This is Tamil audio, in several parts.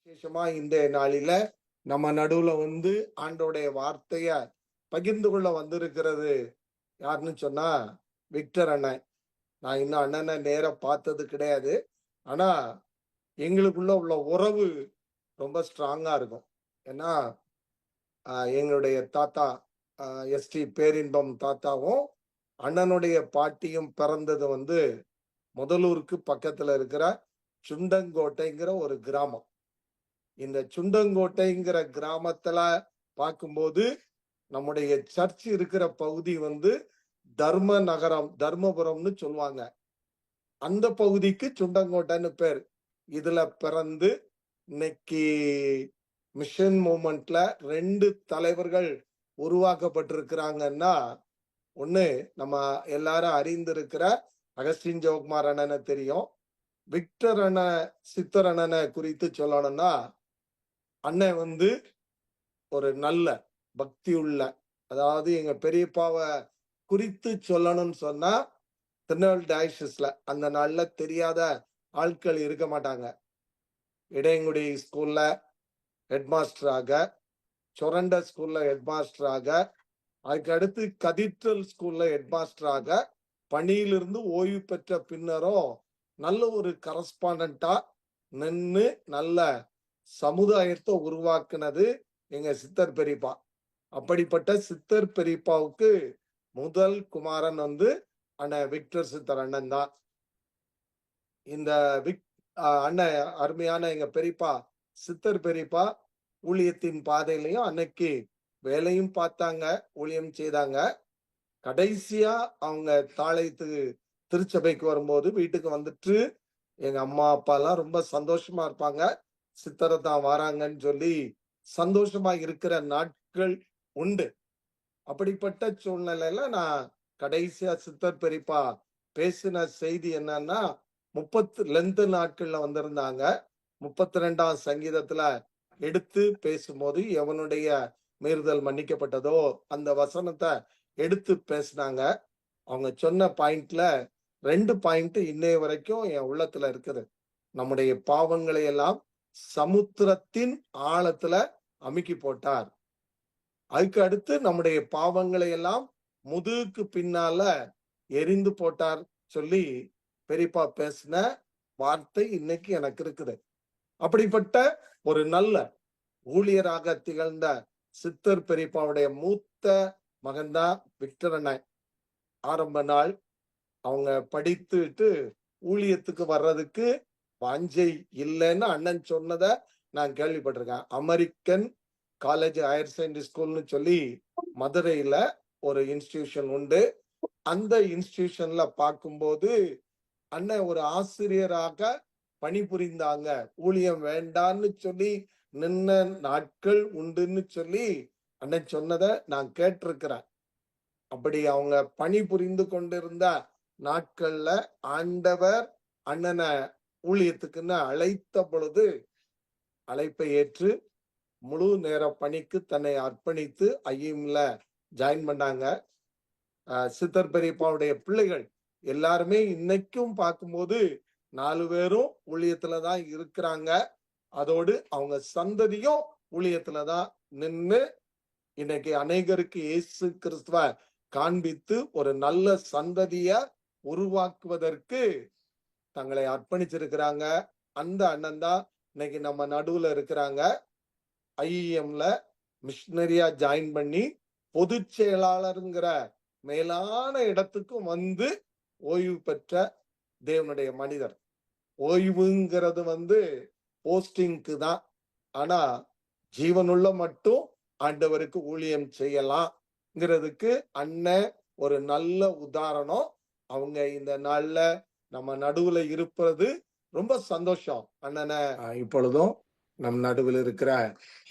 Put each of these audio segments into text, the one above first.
விசேஷமா இந்த நாளில நம்ம நடுவுல ஆண்டோடைய வார்த்தைய பகிர்ந்து கொள்ள வந்திருக்கிறது யாருன்னு சொன்னா விக்டர் அண்ணன். நான் இன்னும் அண்ணனை நேர பார்த்தது கிடையாது. ஆனா எங்களுக்குள்ள உள்ள உறவு ரொம்ப ஸ்ட்ராங்கா இருக்கும். ஏன்னா எங்களுடைய தாத்தா எஸ்டி பேரின்பம் தாத்தாவும் அண்ணனுடைய பாட்டியும் பிறந்தது முதலூருக்கு பக்கத்துல இருக்கிற சுண்டங்கோட்டைங்கிற ஒரு கிராமம். இந்த சுண்டங்கோட்டைங்கிற கிராமத்துல பார்க்கும்போது நம்முடைய சர்ச் இருக்கிற பகுதி தர்ம நகரம், தர்மபுரம்னு சொல்லுவாங்க. அந்த பகுதிக்கு சுண்டங்கோட்டைன்னு பேர். இதுல பிறந்து இன்னைக்கு மிஷன் மூமெண்ட்ல 2 தலைவர்கள் உருவாக்கப்பட்டிருக்கிறாங்கன்னா, ஒண்ணு நம்ம எல்லாரும் அறிந்திருக்கிற அகஸ்டின் ஜெயக்குமார் அண்ணனை தெரியும். விக்டர் அண்ணன், சித்தர் அண்ணனை குறித்து சொல்லணும்னா, அண்ணன் ஒரு நல்ல பக்தி உள்ள, அதாவது எங்க பெரியப்பாவை குறித்து சொல்லணும்னு சொன்னா திருநெல்வேலி டயசிஸ்ல அந்த நாள்ல தெரியாத ஆட்கள் இருக்க மாட்டாங்க. இடையங்குடி ஸ்கூல்ல ஹெட் மாஸ்டராக, சொரண்ட ஸ்கூல்ல ஹெட் மாஸ்டராக, அதுக்கு அடுத்து கதீட்ரல் ஸ்கூல்ல ஹெட் மாஸ்டராக பணியிலிருந்து ஓய்வு பெற்ற பின்னரும் நல்ல ஒரு கரஸ்பாண்டா நின்று நல்ல சமுதாயத்தை உருவாக்குனது எங்க சித்தர் பெரியப்பா. அப்படிப்பட்ட சித்தர் பெரியப்பாவுக்கு முதல் குமாரன் அண்ணன் விக்டர் சித்தர் அண்ணன் தான். இந்த அண்ணன் அருமையான எங்க பெரியப்பா சித்தர் பெரியப்பா ஊழியத்தின் பாதையிலையும் அன்னைக்கு வேலையும் பார்த்தாங்க, ஊழியம் செய்தாங்க. கடைசியா அவங்க தாளையத்துக்கு திருச்சபைக்கு வரும்போது வீட்டுக்கு வந்துட்டு எங்க அம்மா அப்பா எல்லாம் ரொம்ப சந்தோஷமா இருப்பாங்க. சித்தரை தான் வராங்கன்னு சொல்லி சந்தோஷமா இருக்கிற நாட்கள் உண்டு. அப்படிப்பட்ட சூழ்நிலையில நான் கடைசியா சித்தர் பெரியப்பா பேசின செய்தி என்னன்னா, 30 நாட்கள்ல வந்திருந்தாங்க. 32ஆம் சங்கீதத்துல எடுத்து பேசும்போது எவனுடைய மீறுதல் மன்னிக்கப்பட்டதோ அந்த வசனத்தை எடுத்து பேசினாங்க. அவங்க சொன்ன பாயிண்ட்ல 2 பாயிண்ட் இன்னைய வரைக்கும் என் உள்ளத்துல இருக்குது. நம்முடைய பாவங்களை எல்லாம் சமுத்திரத்தின் ஆழத்துல அமுக்கி போட்டார். அதுக்கு அடுத்து நம்முடைய பாவங்களை எல்லாம் முதுகுக்கு பின்னால எரிந்து போட்டார் சொல்லி பெரியப்பா பேசின வார்த்தை இன்னைக்கு எனக்கு இருக்குது. அப்படிப்பட்ட ஒரு நல்ல ஊழியராக திகழ்ந்த சித்தர் பெரியப்பாவுடைய மூத்த மகன்தான் விக்டர் அண்ணன். ஆரம்ப நாள் அவங்க படித்துட்டு ஊழியத்துக்கு வர்றதுக்கு வாஞ்சை இல்லைன்னு அண்ணன் சொன்னதை நான் கேள்விப்பட்டிருக்கேன். அமெரிக்கன் காலேஜ் ஹையர் செகண்டரி ஸ்கூல்னு சொல்லி மதுரையில ஒரு இன்ஸ்டிடியூஷன் உண்டு. அந்த இன்ஸ்டிடியூஷன்ல பார்க்கும்போது அண்ணன் ஒரு ஆசிரியராக பணிபுரிந்தாங்க. ஊழியம் வேண்டான்னு சொல்லி நின்ன நாட்கள் உண்டுன்னு சொல்லி அண்ணன் சொன்னதை நான் கேட்டிருக்கிறேன். அப்படி அவங்க பணி புரிந்து கொண்டிருந்த நாட்கள்ல ஆண்டவர் அண்ணனை ஊழியத்துக்குன்னு அழைத்த பொழுது அழைப்பை ஏற்று முழு நேர பணிக்கு தன்னை அர்ப்பணித்து ஐஎம்ல ஜாயின் பண்ணாங்க. சித்தர் பெரியப்பாவுடைய பிள்ளைகள் எல்லாருமே இன்னைக்கும் பார்க்கும்போது 4 பேரும் ஊழியத்துலதான் இருக்கிறாங்க. அதோடு அவங்க சந்ததியும் ஊழியத்துலதான் நின்று இன்னைக்கு அநேகருக்கு இயேசு கிறிஸ்துவ காண்பித்து ஒரு நல்ல சந்ததிய உருவாக்குவதற்கு தங்களை அர்ப்பணிச்சிருக்கிறாங்க. அந்த அண்ணன் தான் இன்னைக்கு நம்ம நடுவுல இருக்கிறாங்க. ஐஎம்ல மிஷனரியா ஜாயின் பண்ணி பொதுச் செயலாளருங்கிற மேலான இடத்துக்கும் ஓய்வு பெற்ற தேவனுடைய மனிதர். ஓய்வுங்கிறது போஸ்டிங்க்கு தான். ஆனா ஜீவனுள்ள மட்டும் ஆண்டவருக்கு ஊழியம் செய்யலாம்ங்கிறதுக்கு அண்ணன் ஒரு நல்ல உதாரணம். அவங்க இந்த நாள்ல நம்ம நடுவுல இருப்பது ரொம்ப சந்தோஷம். அண்ணனை இப்பொழுதும் நம் நடுவில் இருக்கிற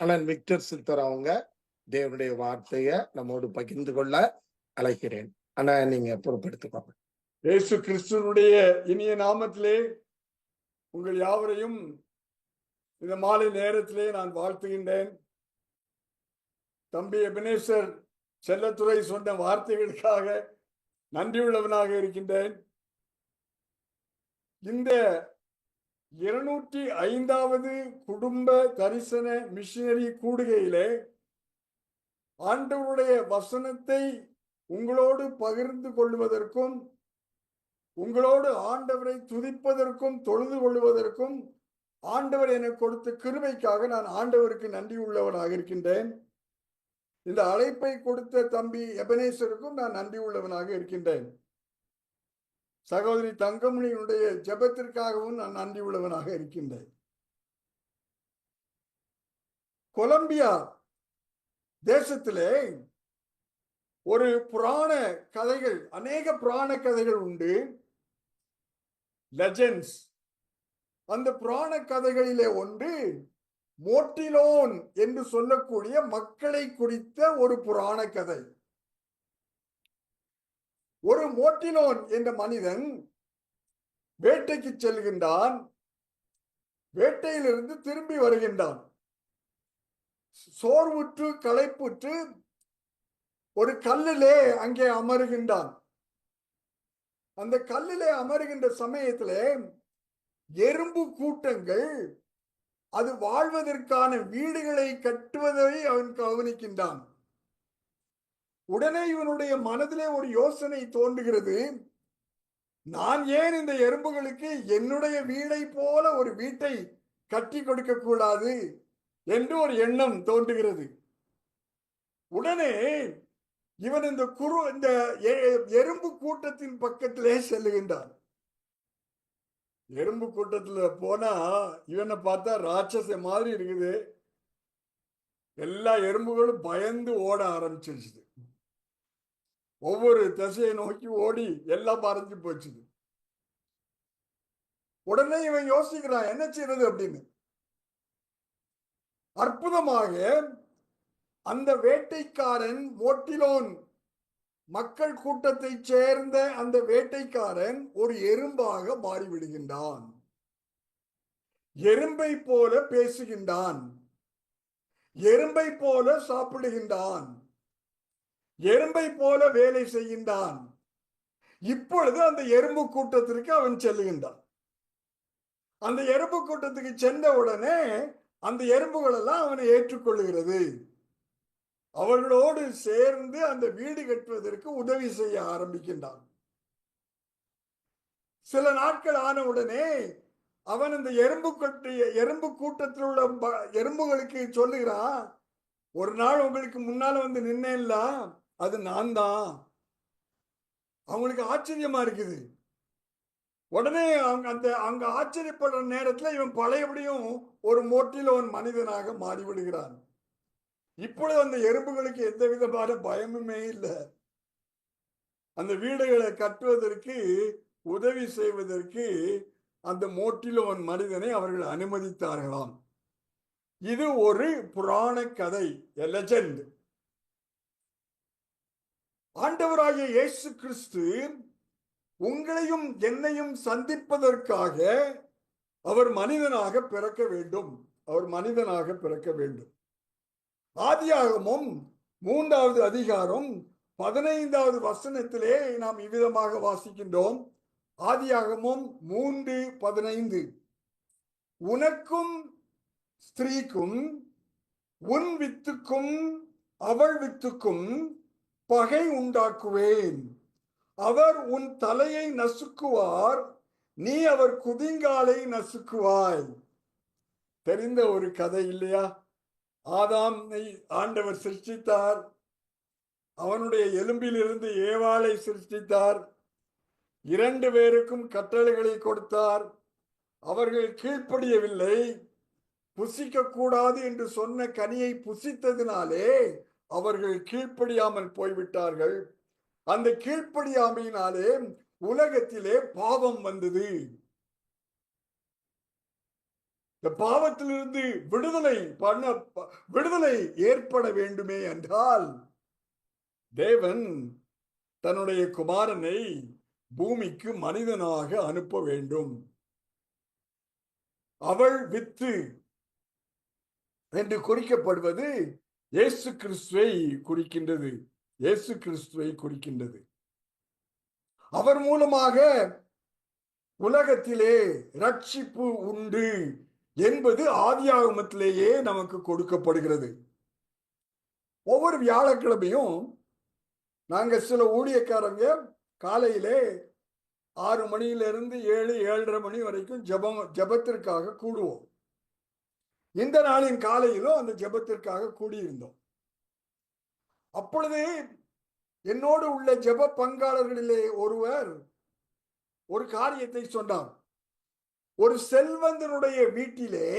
அண்ணன் விக்டர் சித்தர் அவங்க தேவனுடைய வார்த்தைய நம்மோடு பகிர்ந்து கொள்ள அழைக்கிறேன். அண்ணா, நீங்க பொறுப்பெடுத்துக்கோங்க. இயேசு கிறிஸ்துவனுடைய இனிய நாமத்திலே உங்கள் யாவரையும் இந்த மாலை நேரத்திலே நான் வாழ்த்துகின்றேன். தம்பி எபனேசர் செல்லத்துறை சொன்ன வார்த்தைகளுக்காக நன்றியுள்ளவனாக இருக்கின்றேன். இந்த 205வது குடும்ப தரிசன மிஷனரி கூடுகையிலே ஆண்டவருடைய வசனத்தை உங்களோடு பகிர்ந்து கொள்வதற்கும், உங்களோடு ஆண்டவரை துதிப்பதற்கும் தொழுது கொள்வதற்கும் ஆண்டவர் எனக்கு கொடுத்த கிருபைக்காக நான் ஆண்டவருக்கு நன்றி உள்ளவனாக இருக்கின்றேன். இந்த அழைப்பை கொடுத்த தம்பி எபனேசருக்கும் நான் நன்றி உள்ளவனாக இருக்கின்றேன். சகோதரி தங்கமணியினுடைய ஜெபத்திற்காகவும் நான் நன்றி உள்ளவனாக இருக்கின்றேன். கொலம்பியா தேசத்திலே ஒரு புராண கதைகள், அநேக புராண கதைகள் உண்டு, லெஜெண்ட்ஸ். அந்த புராண கதைகளிலே ஒன்று மோட்டிலோன் என்று சொல்லக்கூடிய மக்களை குறித்த ஒரு புராண கதை. ஒரு மோட்டிலோன் என்ற மனிதன் வேட்டைக்கு செல்கின்றான். வேட்டையிலிருந்து திரும்பி வருகின்றான். சோர்வுற்று களைப்புற்று ஒரு கல்லிலே அங்கே அமருகின்றான். அந்த கல்லிலே அமருகின்ற சமயத்திலே எறும்பு கூட்டங்கள் அது வாழ்வதற்கான வீடுகளை கட்டுவதை அவன் கவனிக்கின்றான். உடனே இவனுடைய மனதிலே ஒரு யோசனை தோன்றுகிறது. நான் ஏன் இந்த எறும்புகளுக்கு என்னுடைய வீடை போல ஒரு வீட்டை கட்டி கொடுக்க கூடாது என்று ஒரு எண்ணம் தோன்றுகிறது. உடனே இவன் இந்த எறும்பு கூட்டத்தின் பக்கத்திலே செல்லுகின்றான். எறும்பு கூட்டத்துல போனா இவனை பார்த்தா ராட்சச மாதிரி இருக்குது. எல்லா எறும்புகளும் பயந்து ஓட ஆரம்பிச்சிருச்சு. ஒவ்வொரு திசையை நோக்கி ஓடி எல்லாம் மறைஞ்சு போச்சு. உடனே இவன் யோசிக்கிறான், என்ன செய்யறது அப்படின்னு. அற்புதமாக அந்த வேட்டைக்காரன், மோட்டிலோன் மக்கள் கூட்டத்தை சேர்ந்த அந்த வேட்டைக்காரன் ஒரு எறும்பாக மாறிவிடுகின்றான். எறும்பை போல பேசுகின்றான், எறும்பை போல சாப்பிடுகின்றான், எறும்பை போல வேலை செய்கின்றான். இப்பொழுது அந்த எறும்பு கூட்டத்திற்கு அவன் செல்லுகின்றான். அந்த எறும்பு கூட்டத்துக்கு சென்ற உடனே அந்த எறும்புகள் எல்லாம் அவனை ஏற்றுக்கொள்ளுகிறது. அவர்களோடு சேர்ந்து அந்த வீடு கட்டுவதற்கு உதவி செய்ய ஆரம்பிக்கின்றான். சில நாட்கள் ஆன உடனே அவன் அந்த எறும்பு கூட்டத்தில் உள்ள எறும்புகளுக்கு சொல்லுகிறான், ஒரு நாள் உங்களுக்கு முன்னால வந்து நின்னேன்ல, அது நான் தான். அவங்களுக்கு ஆச்சரியமா இருக்குது. உடனே அங்க ஆச்சரியப்படுற நேரத்துல இவன் பழையபடியும் ஒரு மோட்டிலோன் மனிதனாக மாறிவிடுகிறான். இப்பொழுது அந்த எறும்புகளுக்கு எந்த விதமான பயமுமே இல்லை. அந்த வீடுகளை கட்டுவதற்கு உதவி செய்வதற்கு அந்த மோட்டிலோன் மனிதனை அவர்கள் அனுமதித்தார்களாம். இது ஒரு புராண கதை, a legend. ஆண்டவராகிய இயேசு கிறிஸ்து உங்களையும் என்னையும் சந்திப்பதற்காக அவர் மனிதனாக பிறக்க வேண்டும். அவர் மனிதனாக பிறக்க வேண்டும். ஆதியாகமம் 3வது அதிகாரம் 15வது வசனத்திலே நாம் இவ்விதமாக வாசிக்கின்றோம். ஆதியாகமம் 3:15, உனக்கும் ஸ்திரீக்கும் உன் வித்துக்கும் அவள் வித்துக்கும் பகை உண்டாக்குவேன். அவர் உன் தலையை நசுக்குவார், நீ அவர் குதிங்காலை நசுக்குவாய். தெரிந்த ஒரு கதை இல்லையா? ஆதாமை ஆண்டவர் சிருஷ்டித்தார். அவனுடைய எலும்பிலிருந்து ஏவாளை சிருஷ்டித்தார். 2 பேருக்கும் கட்டளைகளை கொடுத்தார். அவர்கள் கீழ்ப்படியவில்லை. புசிக்க கூடாது என்று சொன்ன கனியை புசித்ததினாலே அவர்கள் கீழ்ப்படியாமல் போய்விட்டார்கள். அந்த கீழ்ப்படியாமையினாலே உலகத்திலே பாவம் வந்தது. இந்த பாவத்திலிருந்து விடுதலை ஏற்பட வேண்டுமே என்றால் தேவன் தன்னுடைய குமாரனை பூமிக்கு மனிதனாக அனுப்ப வேண்டும். அவள் வித்து என்று குறிக்கப்படுவது இயேசு கிறிஸ்துவை குறிக்கின்றது. இயேசு கிறிஸ்துவை குறிக்கின்றது. அவர் மூலமாக உலகத்திலே ரட்சிப்பு உண்டு என்பது ஆதியாகமத்திலேயே நமக்கு கொடுக்கப்படுகிறது. ஒவ்வொரு வியாழக்கிழமையும் நாங்க சில ஊழியக்காரங்க காலையிலே 6 மணியிலிருந்து 7:30 மணி வரைக்கும் ஜெபத்திற்காக கூடுவோம். இந்த நாளின் காலையிலும் அந்த ஜெபத்திற்காக கூடியிருந்தோம். அப்பொழுது என்னோடு உள்ள ஜெப பங்காளர்களிலே ஒருவர் ஒரு காரியத்தை சொன்னார். ஒரு செல்வந்தனுடைய வீட்டிலே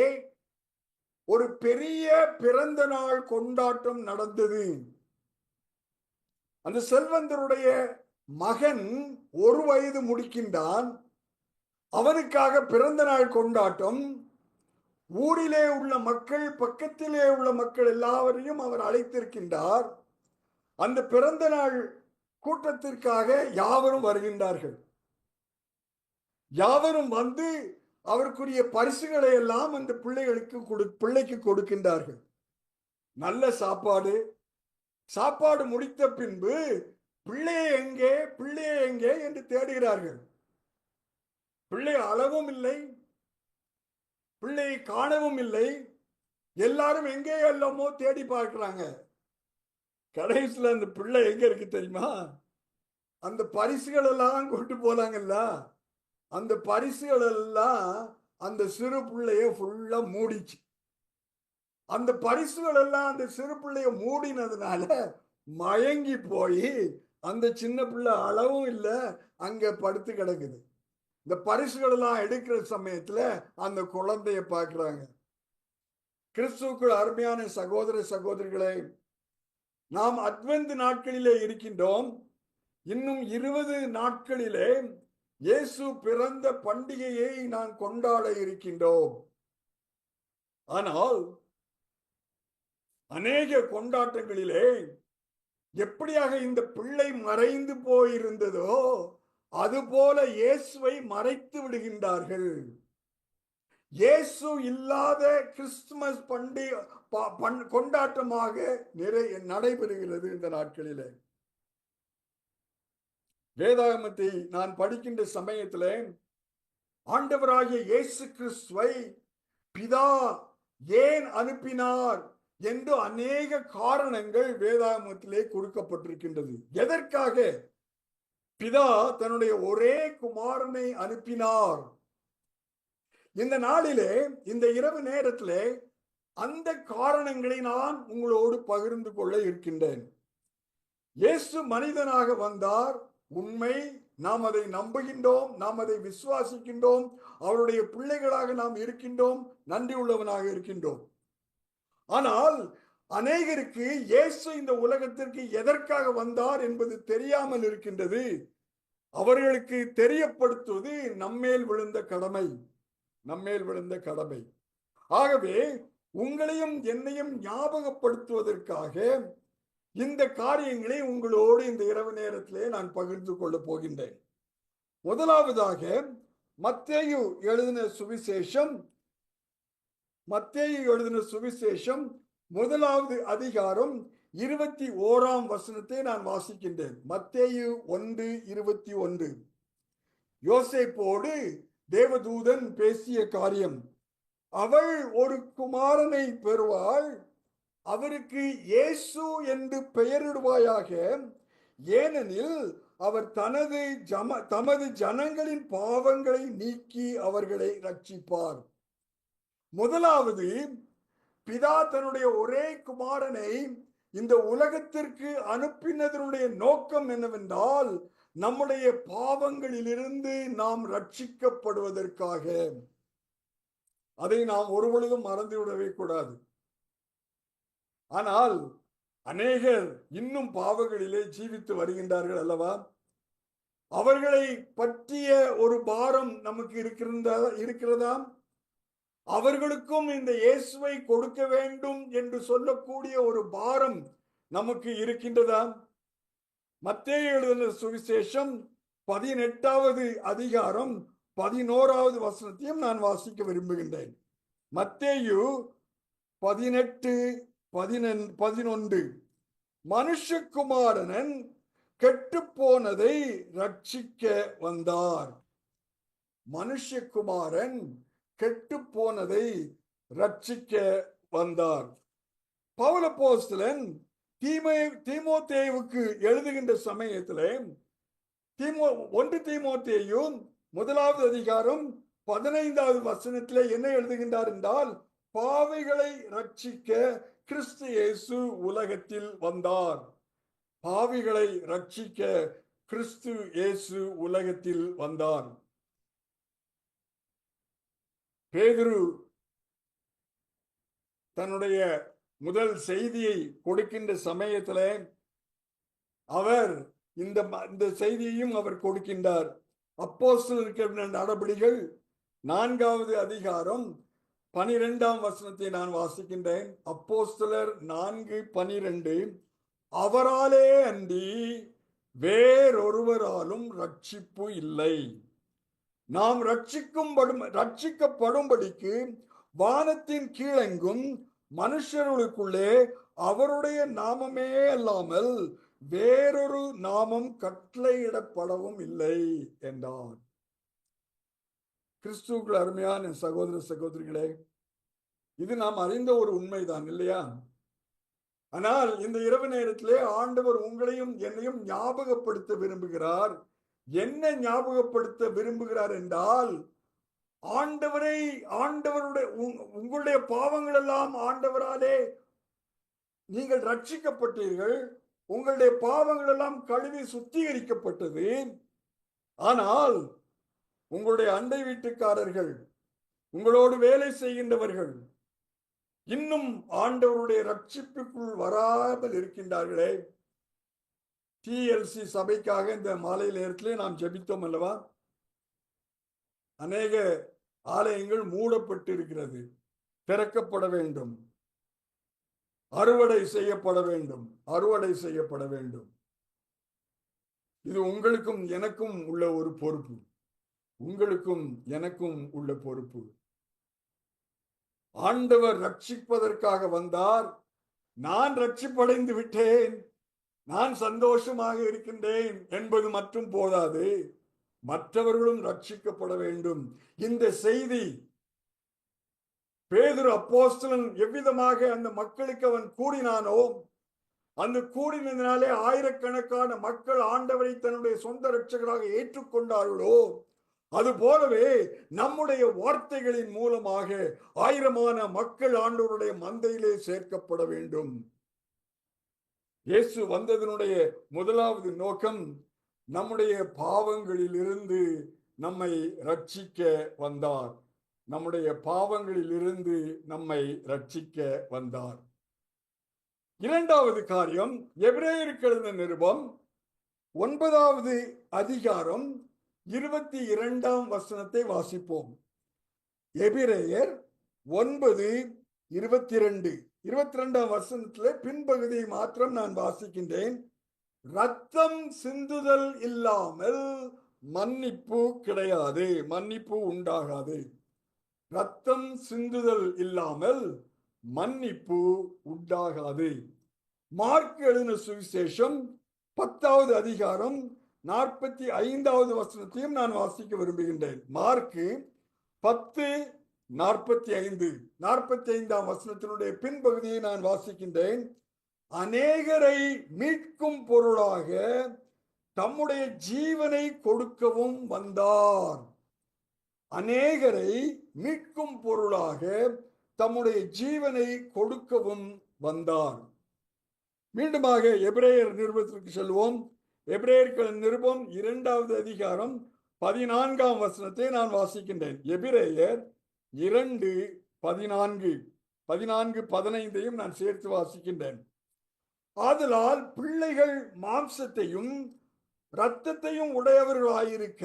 ஒரு பெரிய பிறந்த நாள் கொண்டாட்டம் நடந்தது. அந்த செல்வந்தருடைய மகன் 1 வயது முடிக்கின்றான். அவனுக்காக பிறந்த நாள் கொண்டாட்டம். ஊரிலே உள்ள மக்கள், பக்கத்திலே உள்ள மக்கள் எல்லாவரையும் அவர் அழைத்திருக்கின்றார். அந்த பிறந்த நாள் கூட்டத்திற்காக யாவரும் வருகின்றார்கள். யாவரும் வந்து அவருக்குரிய பரிசுகளை எல்லாம் அந்த பிள்ளைக்கு கொடுக்கின்றார்கள். நல்ல சாப்பாடு முடித்த பின்பு பிள்ளையே எங்கே என்று தேடுகிறார்கள். பிள்ளை அளவும் இல்லை, பிள்ளையை காணவும் இல்லை. எல்லாரும் எங்கே எல்லாமோ தேடி பார்க்கிறாங்க. கடைசியில் அந்த பிள்ளை எங்க இருக்கு தெரியுமா? அந்த பரிசுகள் எல்லாம் கொண்டு போனாங்கல்ல, அந்த பரிசுகள் எல்லாம் அந்த சிறு பிள்ளைய ஃபுல்லா மூடிச்சு. அந்த பரிசுகள் எல்லாம் அந்த சிறு பிள்ளைய மூடினதுனால மயங்கி போய் அந்த சின்ன பிள்ளை அளவும் இல்லை, அங்க படுத்து கிடக்குது. இந்த பரிசுகள் எல்லாம் எடுக்கிற சமயத்துல அந்த குழந்தைய பார்க்கிறாங்க. கிறிஸ்துவுக்குள் அருமையான சகோதர சகோதரிகளே, நாம் அட்வென்ட் நாட்களிலே இருக்கின்றோம். இன்னும் 20 நாட்களிலே இயேசு பிறந்த பண்டிகையை நான் கொண்டாட இருக்கின்றோம். ஆனால் அநேக கொண்டாட்டங்களிலே எப்படியாக இந்த பிள்ளை மறைந்து போயிருந்ததோ அதுபோல இயேசுவை மறைத்து விடுகின்றார்கள். இயேசு இல்லாத கிறிஸ்துமஸ் பண்டிகை கொண்டாட்டமாக நடைபெறுகிறது இந்த நாட்களிலே. வேதாகமத்தை நான் படிக்கின்ற சமயத்திலே ஆண்டவராகிய இயேசு கிறிஸ்துவை பிதா ஏன் அனுப்பினார் என்று அநேக காரணங்கள் வேதாகமத்திலே கொடுக்கப்பட்டிருக்கின்றது. எதற்காக பிதா தன்னுடைய ஒரே குமாரனை அனுப்பினார்? இந்த நாளிலே, இந்த இரவு நேரத்திலே அந்த காரணங்களை நான் உங்களோடு பகிர்ந்து கொள்ள இருக்கின்றேன். இயேசு மனிதனாக வந்தார், உண்மை. நாம் அதை நம்புகின்றோம், நாம் அதை விசுவாசிக்கின்றோம். அவருடைய பிள்ளைகளாக நாம் இருக்கின்றோம், நன்றி உள்ளவனாக இருக்கின்றோம். ஆனால் அநேகருக்கு இயேசு இந்த உலகத்திற்கு எதற்காக வந்தார் என்பது தெரியாமல் இருக்கின்றது. அவர்களுக்கு தெரியப்படுத்துவது நம்மேல் விழுந்த கடமை. ஆகவே உங்களையும் என்னையும் ஞாபகப்படுத்துவதற்காக இந்த காரியங்களை உங்களோடு இந்த இரவு நேரத்திலே நான் பகிர்ந்து கொள்ள போகின்றேன். முதலாவதாக மத்தேயு எழுதின சுவிசேஷம் 1வது அதிகாரம் 21ஆம் வசனத்தை நான் வாசிக்கின்றேன். மத்தேயு 1:21. யோசேப்போடு தேவதூதன் பேசிய காரியம். அவள் ஒரு குமாரனை பெறுவாள், அவருக்கு இயேசு என்று பெயரிடுவாயாக, ஏனெனில் அவர் தமது ஜனங்களின் பாவங்களை நீக்கி அவர்களை ரட்சிப்பார். முதலாவது, பிதா தன்னுடைய ஒரே குமாரனை இந்த உலகத்திற்கு அனுப்பினதனுடைய நோக்கம் என்னவென்றால், நம்முடைய பாவங்களிலிருந்து நாம் ரட்சிக்கப்படுவதற்காக. அதை நாம் ஒருபொழுதும் மறந்துவிடவே கூடாது. ஆனால் அநேகர் இன்னும் பாவங்களிலே ஜீவித்து வருகின்றார்கள் அல்லவா? அவர்களை பற்றிய ஒரு பாரம் நமக்கு இருக்கிறதா? அவர்களுக்கும் இந்த இயேசுவை கொடுக்க வேண்டும் என்று சொல்லக்கூடிய ஒரு பாரம் நமக்கு இருக்கின்றதா? மத்தேயு எழுதின சுவிசேஷம் 18வது அதிகாரம் 11வது வசனத்தையும் நான் வாசிக்க விரும்புகின்றேன். மத்தேயு 18:11. மனுஷகுமாரன் கெட்டு போனதை ரட்சிக்க வந்தார். மனுஷகுமாரன் கெட்டு போனதை ரட்சிக்க வந்தார். பவுல் அப்போஸ்தலன் தீமோத்தேயுவுக்கு எழுதுகின்ற சமயத்திலே 1 தீமோத்தேயு 1வது அதிகாரம் 15வது வசனத்திலே என்ன எழுதுகின்றார் என்றால், பாவிகளை ரட்சிக்க கிறிஸ்து இயேசு உலகத்தில் வந்தார். பாவிகளை ரட்சிக்க கிறிஸ்து இயேசு உலகத்தில் வந்தார். பேதுரு தன்னுடைய முதல் செய்தியை கொடுக்கின்ற சமயத்திலே அவர் இந்த செய்தியையும் அவர் கொடுக்கின்றார். அப்போஸ்தலர் நடபடிகள் 4வது அதிகாரம் 12ஆம் வசனத்தை நான் வாசிக்கின்றேன். அப்போஸ்தலர் 4:12, அவராலே அன்றி வேறொருவராலும் ரட்சிப்பு இல்லை. நாம் ரட்சிக்கப்படும்படிக்கு வானத்தின் கீழெங்கும் மனுஷர்களுக்குள்ளே அவருடைய நாமமே அல்லாமல் வேறொரு நாமம் கட்டளையிடப்படவும் இல்லை என்றார். கிறிஸ்துவுக்குள் அருமையான சகோதர சகோதரிகளே, இது நாம் அறிந்த ஒரு உண்மைதான் இல்லையா? ஆனால் இந்த இரவு நேரத்திலே ஆண்டவர் உங்களையும் என்னையும் ஞாபகப்படுத்த விரும்புகிறார். என்ன ஞாபகப்படுத்த விரும்புகிறார் என்றால், ஆண்டவருடைய உங்களுடைய பாவங்கள் எல்லாம் ஆண்டவராலே நீங்கள் ரட்சிக்கப்பட்டீர்கள். உங்களுடைய பாவங்கள் எல்லாம் கழுவி சுத்திகரிக்கப்பட்டது. ஆனால் உங்களுடைய அண்டை வீட்டுக்காரர்கள், உங்களோடு வேலை செய்கின்றவர்கள் இன்னும் ஆண்டவருடைய ரட்சிப்புக்குள் வராமல் இருக்கின்றார்களே. TLC சபைக்காக இந்த மாலை நேரத்திலே நாம் ஜெபித்தோம் அல்லவா? அநேக ஆலயங்கள் மூடப்பட்டு இருக்கிறது. திறக்கப்பட வேண்டும். அறுவடை செய்யப்பட வேண்டும். அறுவடை செய்யப்பட வேண்டும். இது உங்களுக்கும் எனக்கும் உள்ள ஒரு பொறுப்பு. உங்களுக்கும் எனக்கும் உள்ள பொறுப்பு. ஆண்டவர் ரட்சிப்பதற்காக வந்தார். நான் ரட்சிப்படைந்து விட்டேன், நான் சந்தோஷமாக இருக்கின்றேன் என்பது மட்டும் போதாது, மற்றவர்களும் ரட்சிக்கப்பட வேண்டும். இந்த செய்தி பேதுரு அப்போஸ்தலன் எவ்விதமாக அந்த மக்களுக்கு அவன் கூறினானோ, அந்த கூறினதினாலே ஆயிரக்கணக்கான மக்கள் ஆண்டவரை தன்னுடைய சொந்த இரட்சகராக ஏற்றுக்கொண்டார்களோ, அது போலவே நம்முடைய வார்த்தைகளின் மூலமாக ஆயிரமான மக்கள் ஆண்டவருடைய மந்தையிலே சேர்க்கப்பட வேண்டும். இயேசு வந்ததனுடைய முதலாவது நோக்கம் நம்முடைய பாவங்களில் இருந்து நம்மை ரட்சிக்க வந்தார். நம்முடைய பாவங்களில் இருந்து நம்மை ரட்சிக்க வந்தார். இரண்டாவது காரியம், எபிரேயருக்கு எழுதின நிருபம் 9வது அதிகாரம் 22ஆம் வசனத்தை வாசிப்போம். எபிரேயர் 9:22. 22ஆம் வசனத்திலே பின்பகுதியை மாத்திரம் நான் வாசிக்கின்றேன். ரத்தம் சிந்துதல் இல்லாமல் மன்னிப்பு கிடையாது, மன்னிப்பு உண்டாகாது. ரத்தம் சிந்துதல் இல்லாமல் மன்னிப்பு உண்டாகாது. மார்க் எழுதின சுவிசேஷம் 10வது அதிகாரம் 45வது வசனத்தையும் நான் வாசிக்க விரும்புகின்றேன். மார்க் 10:45. 45ஆம் வசனத்தினுடைய பின்பகுதியை நான் வாசிக்கின்றேன். அநேகரை மீட்கும் பொருளாக தம்முடைய ஜீவனை கொடுக்கவும் வந்தார். அநேகரை மீட்கும் பொருளாக தம்முடைய ஜீவனை கொடுக்கவும் வந்தார். மீண்டுமாக எபிரேயர் நிருபத்திற்கு செல்வோம். எபிரேயர்கள் நிருபம் 2வது அதிகாரம் 14ஆம் வசனத்தை நான் வாசிக்கின்றேன். எபிரேயர் 2:14, 14-15 நான் சேர்த்து வாசிக்கின்றேன். ஆதலால் பிள்ளைகள் மாம்சத்தையும் இரத்தத்தையும் உடையவர்களாயிருக்க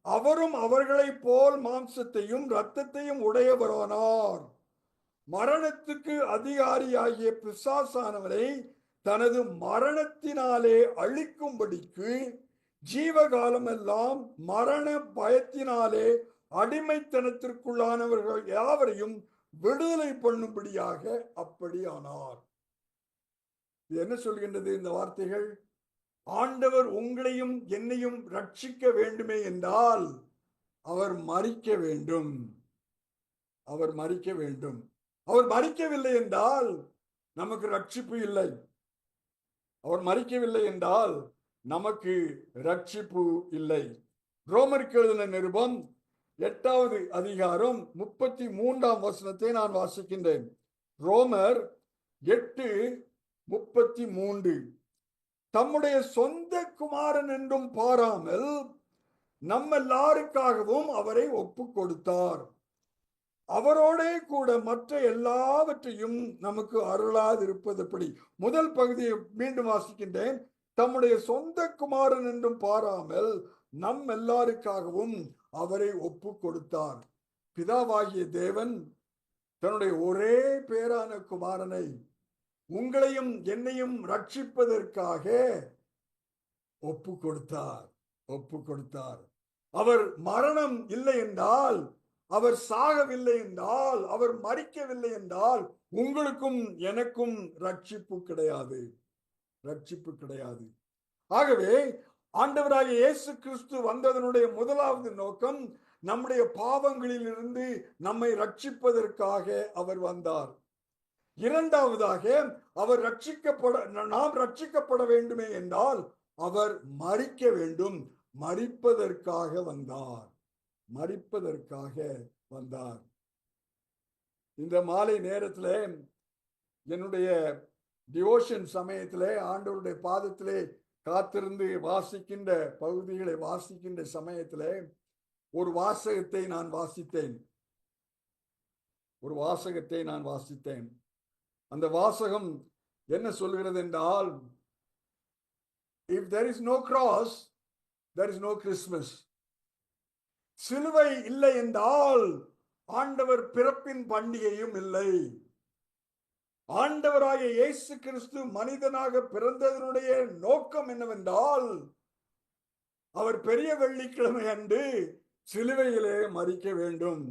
அவரும் அவர்களைப் போல் மாம்சத்தையும் இரத்தத்தையும் உடையவரானார். மரணத்துக்கு அதிகாரியாகிய பிசாசானவரை தனது மரணத்தினாலே அழிக்கும்படிக்கு ஜீவகாலம் எல்லாம் மரண பயத்தினாலே அடிமைத்தனத்திற்குள்ளானவர்கள் யாவரையும் விடுதலை பண்ணும்படியாக அப்படியானார். என்ன சொல்கின்றது இந்த வார்த்தைகள்? ஆண்டவர் உங்களையும் என்னையும் ரட்சிக்க வேண்டுமே என்றால் அவர் மரிக்க வேண்டும். அவர் மரிக்க வேண்டும். அவர் மரிக்கவில்லை என்றால் நமக்கு ரட்சிப்பு இல்லை. அவர் மரிக்கவில்லை என்றால் நமக்கு ரட்சிப்பு இல்லை. ரோமருக்கு எழுதின நிருபம் 8வது அதிகாரம் 33ஆம் வசனத்தை நான் வாசிக்கின்றேன். ரோமர் 8:33. தம்முடைய சொந்த குமாரன் என்றும் பாராமல் நம்ம எல்லாருக்காகவும் அவரை ஒப்பு கொடுத்தார். அவரோடே கூட மற்ற எல்லாவற்றையும் நமக்கு அருளாதிருப்பதுபடி. முதல் பகுதியை மீண்டும் வாசிக்கின்றேன். தம்முடைய சொந்த குமாரன் என்றும் பாராமல் நம் எல்லாருக்காகவும் அவரை ஒப்பு கொடுத்தார். பிதாவாகிய தேவன் தன்னுடைய ஒரே பேரான குமாரனை உங்களையும் என்னையும் ரட்சிப்பதற்காக ஒப்பு கொடுத்தார். ஒப்பு கொடுத்தார். அவர் மரணம் இல்லை என்றால், அவர் சாகவில்லை என்றால், அவர் மரிக்கவில்லை என்றால் உங்களுக்கும் எனக்கும் ரட்சிப்பு கிடையாது. ரட்சிப்பு கிடையாது. ஆகவே ஆண்டவராகிய இயேசு கிறிஸ்து வந்ததனுடைய முதலாவது நோக்கம் நம்முடைய பாவங்களில் இருந்து நம்மை ரட்சிப்பதற்காக அவர் வந்தார். இரண்டாவதாக அவர் நாம் ரட்சிக்கப்பட வேண்டுமே என்றால் அவர் மரிக்க வேண்டும். மரிப்பதற்காக வந்தார். மரிப்பதற்காக வந்தார். இந்த மாலை நேரத்திலே என்னுடைய டிவோஷன் சமயத்திலே ஆண்டவருடைய பாதத்திலே காத்திருந்து வாசிக்கின்ற பகுதிகளை வாசிக்கின்ற சமயத்திலே ஒரு வாசகத்தை நான் வாசித்தேன். அந்த வாசகம் என்ன சொல்கிறது என்றால், if there is no cross, there is no Christmas. சிலுவை இல்லை என்றால் ஆண்டவர் பிறப்பின் பண்டிகையும் இல்லை. ஆண்டவராகிய இயேசு கிறிஸ்து மனிதனாக பிறந்ததனுடைய நோக்கம் என்னவென்றால், அவர் பெரிய வெள்ளிக்கிழமை அன்று சிலுவையிலே மரிக்க வேண்டும்.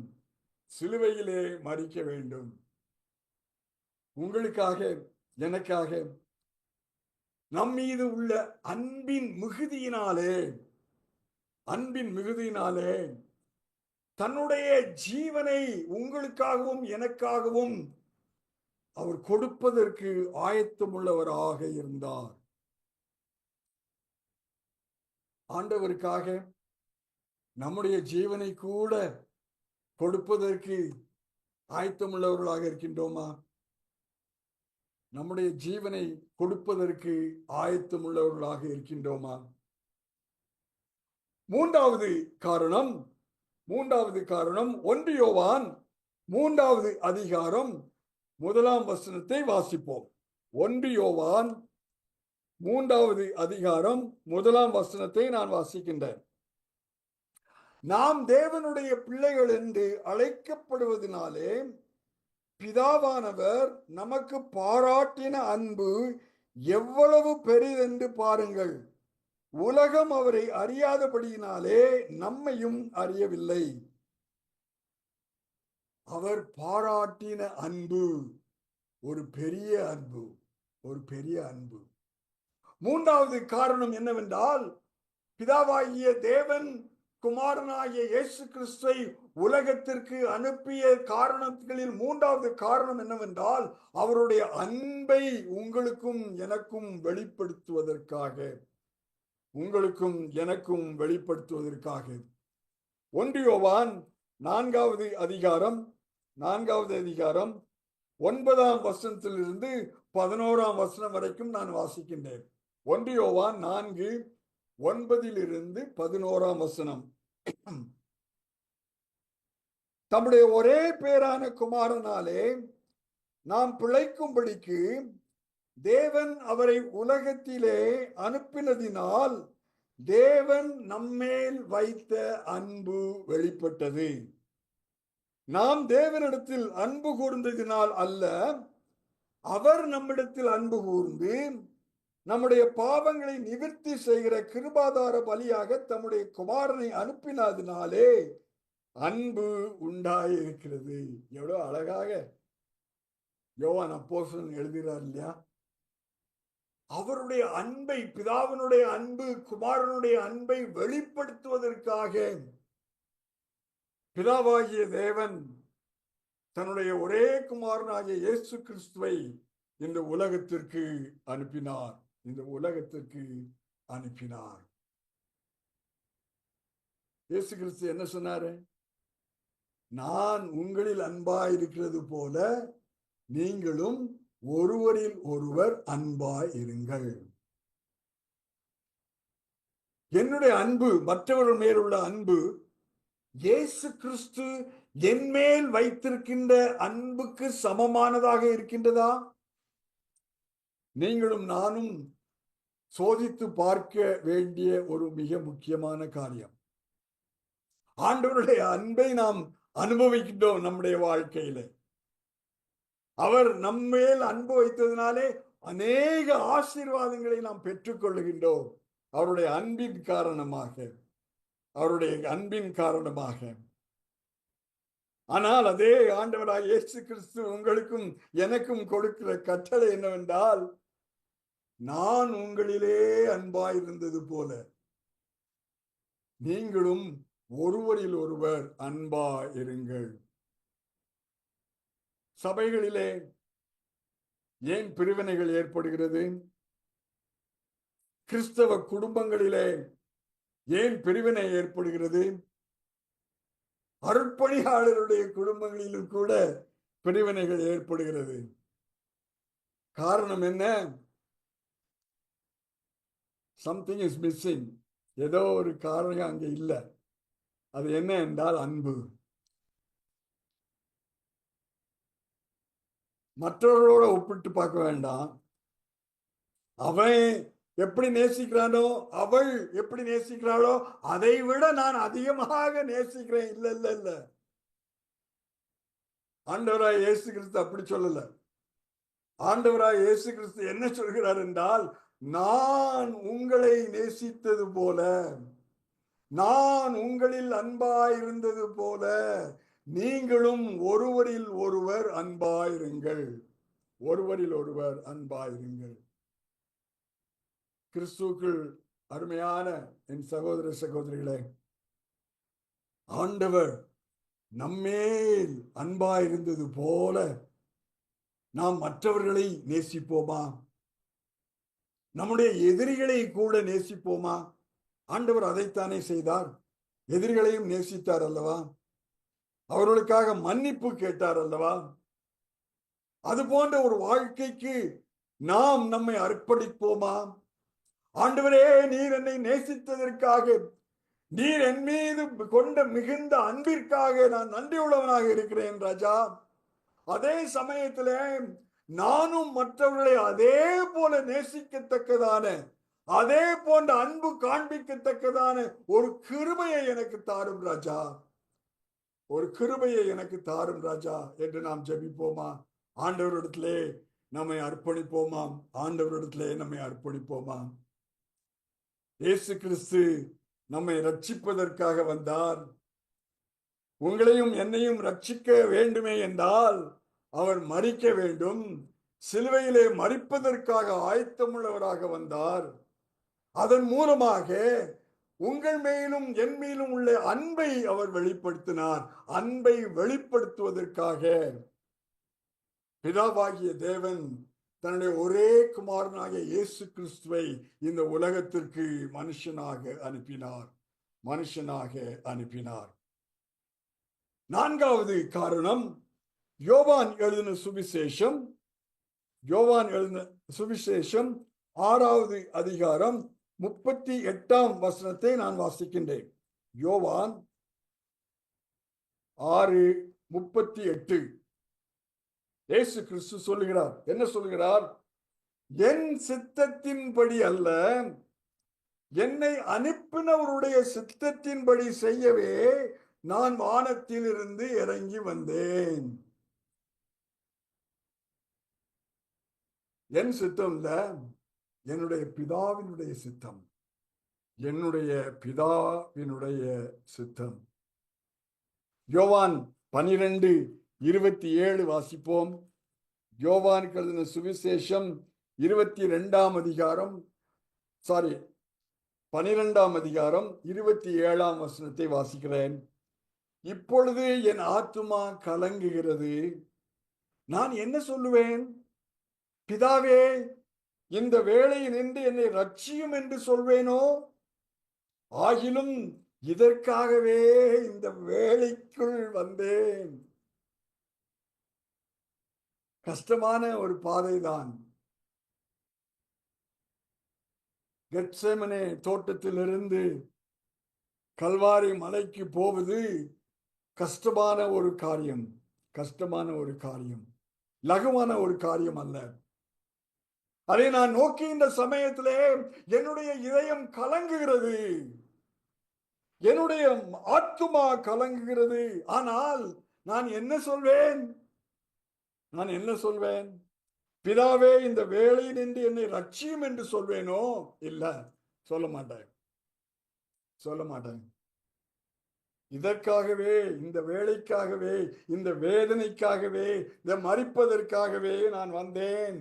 சிலுவையிலே மரிக்க வேண்டும். உங்களுக்காக, எனக்காக, நம் மீது உள்ள அன்பின் மிகுதியினாலே தன்னுடைய ஜீவனை உங்களுக்காகவும் எனக்காகவும் அவர் கொடுப்பதற்கு ஆயத்தமுள்ளவராக இருந்தார். ஆண்டவருக்காக நம்முடைய ஜீவனை கூட கொடுப்பதற்கு ஆயத்தமுள்ளவர்களாக இருக்கின்றோமா? நம்முடைய ஜீவனை கொடுப்பதற்கு ஆயத்தமுள்ளவர்களாக இருக்கின்றோமா? மூன்றாவது காரணம் 1 யோவான் 3வது அதிகாரம் 1ஆம் வசனத்தை வாசிப்போம். 1 யோவான் 3வது அதிகாரம் 1ஆம் வசனத்தை நான் வாசிக்கின்றேன். நாம் தேவனுடைய பிள்ளைகள் என்று அழைக்கப்படுவதனாலே பிதாவானவர் நமக்கு பாராட்டின அன்பு எவ்வளவு பெரிதென்று பாருங்கள். உலகம் அவரை அறியாதபடியினாலே நம்மையும் அறியவில்லை. அவர் பாராட்டின அன்பு ஒரு பெரிய அன்பு, ஒரு பெரிய அன்பு. மூன்றாவது காரணம் என்னவென்றால், பிதாவாகிய தேவன் குமாரனாகிய இயேசு கிறிஸ்துவை உலகத்திற்கு அனுப்பிய காரணங்களில் மூன்றாவது காரணம் என்னவென்றால், அவருடைய அன்பை உங்களுக்கும் எனக்கும் வெளிப்படுத்துவதற்காக. 1 யோவான் 4வது அதிகாரம் 9ஆம் வசனத்திலிருந்து 11ஆம் வசனம் வரைக்கும் நான் வாசிக்கின்றேன். 1 யோவான் 4:9 11ஆம் வசனம். தம்முடைய ஒரே பேரான குமாரனாலே நாம் பிழைக்கும்படிக்கு தேவன் அவரை உலகத்திலே அனுப்பினதினால் தேவன் நம்மேல் வைத்த அன்பு வெளிப்பட்டது. நாம் தேவனிடத்தில் அன்பு கூர்ந்ததினால் அல்ல, அவர் நம்மிடத்தில் அன்பு கூர்ந்து நம்முடைய பாவங்களை நிவர்த்தி செய்கிற கிருபாதார பலியாக தம்முடைய குமாரனை அனுப்பினதினாலே அன்பு உண்டாயிருக்கிறது. எவ்வளவு அழகாக யோவான் அப்போஸ்தலன் எழுதுகிறார் இல்லையா? அவருடைய அன்பை, பிதாவினுடைய அன்பு குமாரனுடைய அன்பை வெளிப்படுத்துவதற்காக பிதாவாகிய தேவன் தன்னுடைய ஒரே குமாரனாகிய இயேசு கிறிஸ்துவை இந்த உலகத்திற்கு அனுப்பினார். இந்த உலகத்திற்கு அனுப்பினார். இயேசு கிறிஸ்து என்ன சொன்னாரு? நான் உங்களில் அன்பாயிருக்கிறது போல நீங்களும் ஒருவரில் ஒருவர் அன்பாய் இருங்கள். என்னுடைய அன்பு, மற்றவர்கள் மேலுள்ள அன்பு, இயேசு கிறிஸ்து என் மேல் வைத்திருக்கின்ற அன்புக்கு சமமானதாக இருக்கின்றதா? நீங்களும் நானும் சோதித்து பார்க்க வேண்டிய ஒரு மிக முக்கியமான காரியம். ஆண்டவருடைய அன்பை நாம் அனுபவிக்கின்றோம் நம்முடைய வாழ்க்கையில. அவர் நம்மேல் அன்பு வைத்ததினாலே அநேக ஆசீர்வாதங்களை நாம் பெற்றுக் கொள்ளுகின்றோம். அவருடைய அன்பின் காரணமாக, அவருடைய அன்பின் காரணமாக. ஆனால் அதே ஆண்டவராய் இயேசு கிறிஸ்து உங்களுக்கும் எனக்கும் கொடுக்கிற கட்டளை என்னவென்றால், நான் உங்களிலே அன்பாயிருந்தது போல நீங்களும் ஒருவரில் ஒருவர் அன்பாயிருங்கள். சபைகளிலே ஏன் பிரிவினைகள் ஏற்படுகிறது? கிறிஸ்தவ குடும்பங்களிலே ஏன் பிரிவினை ஏற்படுகிறது? அருட்பணியாளருடைய குடும்பங்களிலும் கூட பிரிவினைகள் ஏற்படுகிறது. காரணம் என்ன? Something is missing. ஏதோ ஒரு காரணம் அங்கே இல்லை. அது என்ன என்றால் அன்பு. மற்றவர்களோட ஒப்பிட்டு பார்க்க வேண்டாம். அவன் எப்படி நேசிக்கிறானோ, அவள் எப்படி நேசிக்கிறாளோ, அதை விட நான் அதிகமாக நேசிக்கிறேன். இல்ல இல்ல இல்ல, ஆண்டவராய் இயேசு கிறிஸ்து அப்படி சொல்லல. ஆண்டவராய் இயேசு கிறிஸ்து என்ன சொல்கிறார் என்றால், நான் உங்களை நேசித்தது போல, நான் உங்களில் அன்பாயிருந்தது போல நீங்களும் ஒருவரில் ஒருவர் அன்பாயிருங்கள். ஒருவரில் ஒருவர் அன்பாயிருங்கள். கிறிஸ்துவுக்குள் அருமையான என் சகோதர சகோதரிகளே, ஆண்டவர் நம்மேல் அன்பாயிருந்தது போல நாம் மற்றவர்களை நேசிப்போமா? நம்முடைய எதிரிகளை கூட நேசிப்போமா? ஆண்டவர் அதைத்தானே செய்தார். எதிரிகளையும் நேசித்தார் அல்லவா? அவர்களுக்காக மன்னிப்பு கேட்டார் அல்லவா? அது போன்ற ஒரு வாழ்க்கைக்கு நாம் நம்மை அர்ப்பணிப்போமா? ஆண்டவரே, நீர் என்னை நேசித்ததற்காக, நீர் என் மீது கொண்ட மிகுந்த அன்பிற்காக நான் நன்றியுள்ளவனாக இருக்கிறேன் ராஜா. அதே சமயத்திலே நானும் மற்றவர்களை அதே போல நேசிக்கத்தக்கதான, அதே போன்ற அன்பு காண்பிக்கத்தக்கதான ஒரு கிருபையை எனக்கு தாரும் ராஜா. ஒரு கிருபையை எனக்கு தாரும் ராஜா என்று நாம் ஜெபிப்போமா? ஆண்டவரிடத்திலே நம்மை அர்ப்பணிப்போமாம். ஆண்டவரிடத்திலே நம்மை அர்ப்பணிப்போமாம். இயேசு கிறிஸ்து நம்மை ரட்சிப்பதற்காக வந்தார். உங்களையும் என்னையும் ரட்சிக்க வேண்டுமே என்றால் அவர் மரிக்க வேண்டும். சிலுவையிலே மரிப்பதற்காக ஆயத்தமுள்ளவராக வந்தார். அதன் மூலமாக உங்கள் மேலும் என் மேலும் உள்ள அன்பை அவர் வெளிப்படுத்தினார். அன்பை வெளிப்படுத்துவதற்காக பிதாவாகிய தேவன் தன்னுடைய ஒரே குமாரனாகிய இயேசு கிறிஸ்துவை இந்த உலகத்திற்கு மனுஷனாக அனுப்பினார். நான்காவது காரணம், யோவான் எழுதின சுவிசேஷம் 6வது அதிகாரம் 38ஆம் வசனத்தை நான் வாசிக்கின்றேன். யோவான் 6:38. இயேசு கிறிஸ்து சொல்லுகிறார். என்ன சொல்லுகிறார்? என் சித்தத்தின்படி அல்ல, என்னை அனுப்பினவருடைய சித்தத்தின்படி செய்யவே நான் வானத்தில் இருந்து இறங்கி வந்தேன். என் சித்தம் இல்ல, என்னுடைய பிதாவினுடைய சித்தம். என்னுடைய பிதாவினுடைய சித்தம். யோவான் 12:27 வாசிப்போம். யோவான் எழுதின சுவிசேஷம் 12ஆம் அதிகாரம் 27ஆம் வசனத்தை வாசிக்கிறேன். இப்பொழுது என் ஆத்துமா கலங்குகிறது. நான் என்ன சொல்லுவேன்? பிதாவே, இந்த வேளையில் நின்று என்னை ரட்சியும் என்று சொல்வேனோ? ஆகிலும் இதற்காகவே இந்த வேளைக்குள் வந்தேன். கஷ்டமான ஒரு பாதைதான். கெத்செமனே தோட்டத்திலிருந்து கல்வாரி மலைக்கு போவது கஷ்டமான ஒரு காரியம். கஷ்டமான ஒரு காரியம், லகுவான ஒரு காரியம் அல்ல. அதை நான் நோக்கின்ற சமயத்திலே என்னுடைய இதயம் கலங்குகிறது, என்னுடைய ஆத்துமா கலங்குகிறது. ஆனால் நான் என்ன சொல்வேன்? நான் என்ன சொல்வேன்? பிதாவே, இந்த வேளை நின்று என்னை ரட்சியும் என்று சொல்வேனோ? இல்ல, சொல்ல மாட்டேன், சொல்ல மாட்டேன். இதற்காகவே, இந்த வேளைக்காகவே, இந்த வேதனைக்காகவே, இந்த மரிப்பதற்காகவே நான் வந்தேன்.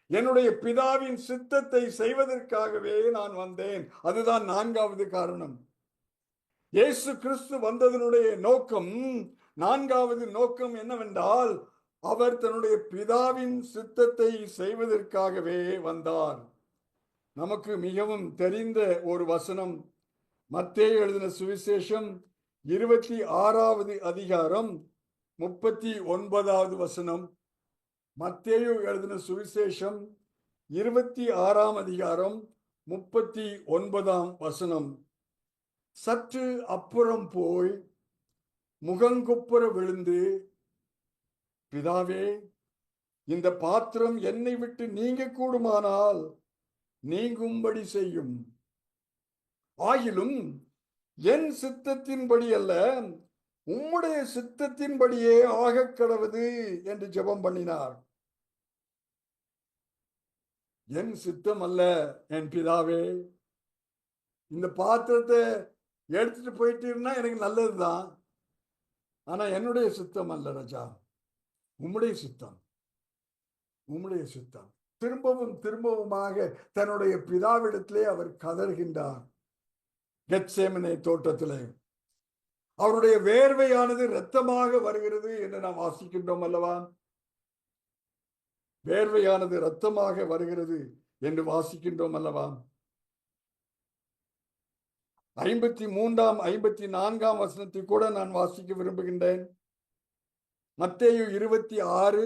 என்னுடைய பிதாவின் சித்தத்தை செய்வதற்காகவே நான் வந்தேன். அதுதான் 4வது காரணம். இயேசு கிறிஸ்து வந்ததனுடைய நோக்கம், 4வது நோக்கம் என்னவென்றால், அவர் தன்னுடைய பிதாவின் சித்தத்தை செய்வதற்காகவே வந்தார். நமக்கு மிகவும் தெரிந்த ஒரு வசனம், மத்தேயு எழுதின சுவிசேஷம் 26வது அதிகாரம் 39வது வசனம். மத்தேயு எழுதின சுவிசேஷம் 26ஆம் அதிகாரம் 39ஆம் வசனம். சற்று அப்புறம் போய் முகங்குப்புற விழுந்து, பிதாவே, இந்த பாத்திரம் என்னை விட்டு நீங்க கூடுமானால் நீங்கும்படி செய்யும். ஆகிலும் என் சித்தத்தின்படி அல்ல, உம்முடைய சித்தத்தின்படியே ஆகக் கடவது என்று ஜெபம் பண்ணினார். என் சித்தம் அல்ல, என் பிதாவே, இந்த பாத்திரத்தை எடுத்துட்டு போயிட்டீங்கன்னா எனக்கு நல்லதுதான். ஆனா என்னுடைய சித்தம் அல்ல ராஜா, உம்முடைய சித்தம், உம்முடைய சித்தம். திரும்பவும் திரும்பவுமாக தன்னுடைய பிதாவிடத்திலே அவர் கதறுகின்றார். கெத்செமனே தோட்டத்திலே அவருடைய வேர்வையானது இரத்தமாக வருகிறது என்று நாம் வாசிக்கின்றோம் அல்லவா? வேர்வையானது இரத்தமாக வருகிறது என்று வாசிக்கின்றோம் அல்லவா? 53ஆம் 54ஆம் வசனத்தை கூட நான் வாசிக்க விரும்புகின்றேன். மத்தேயு 26,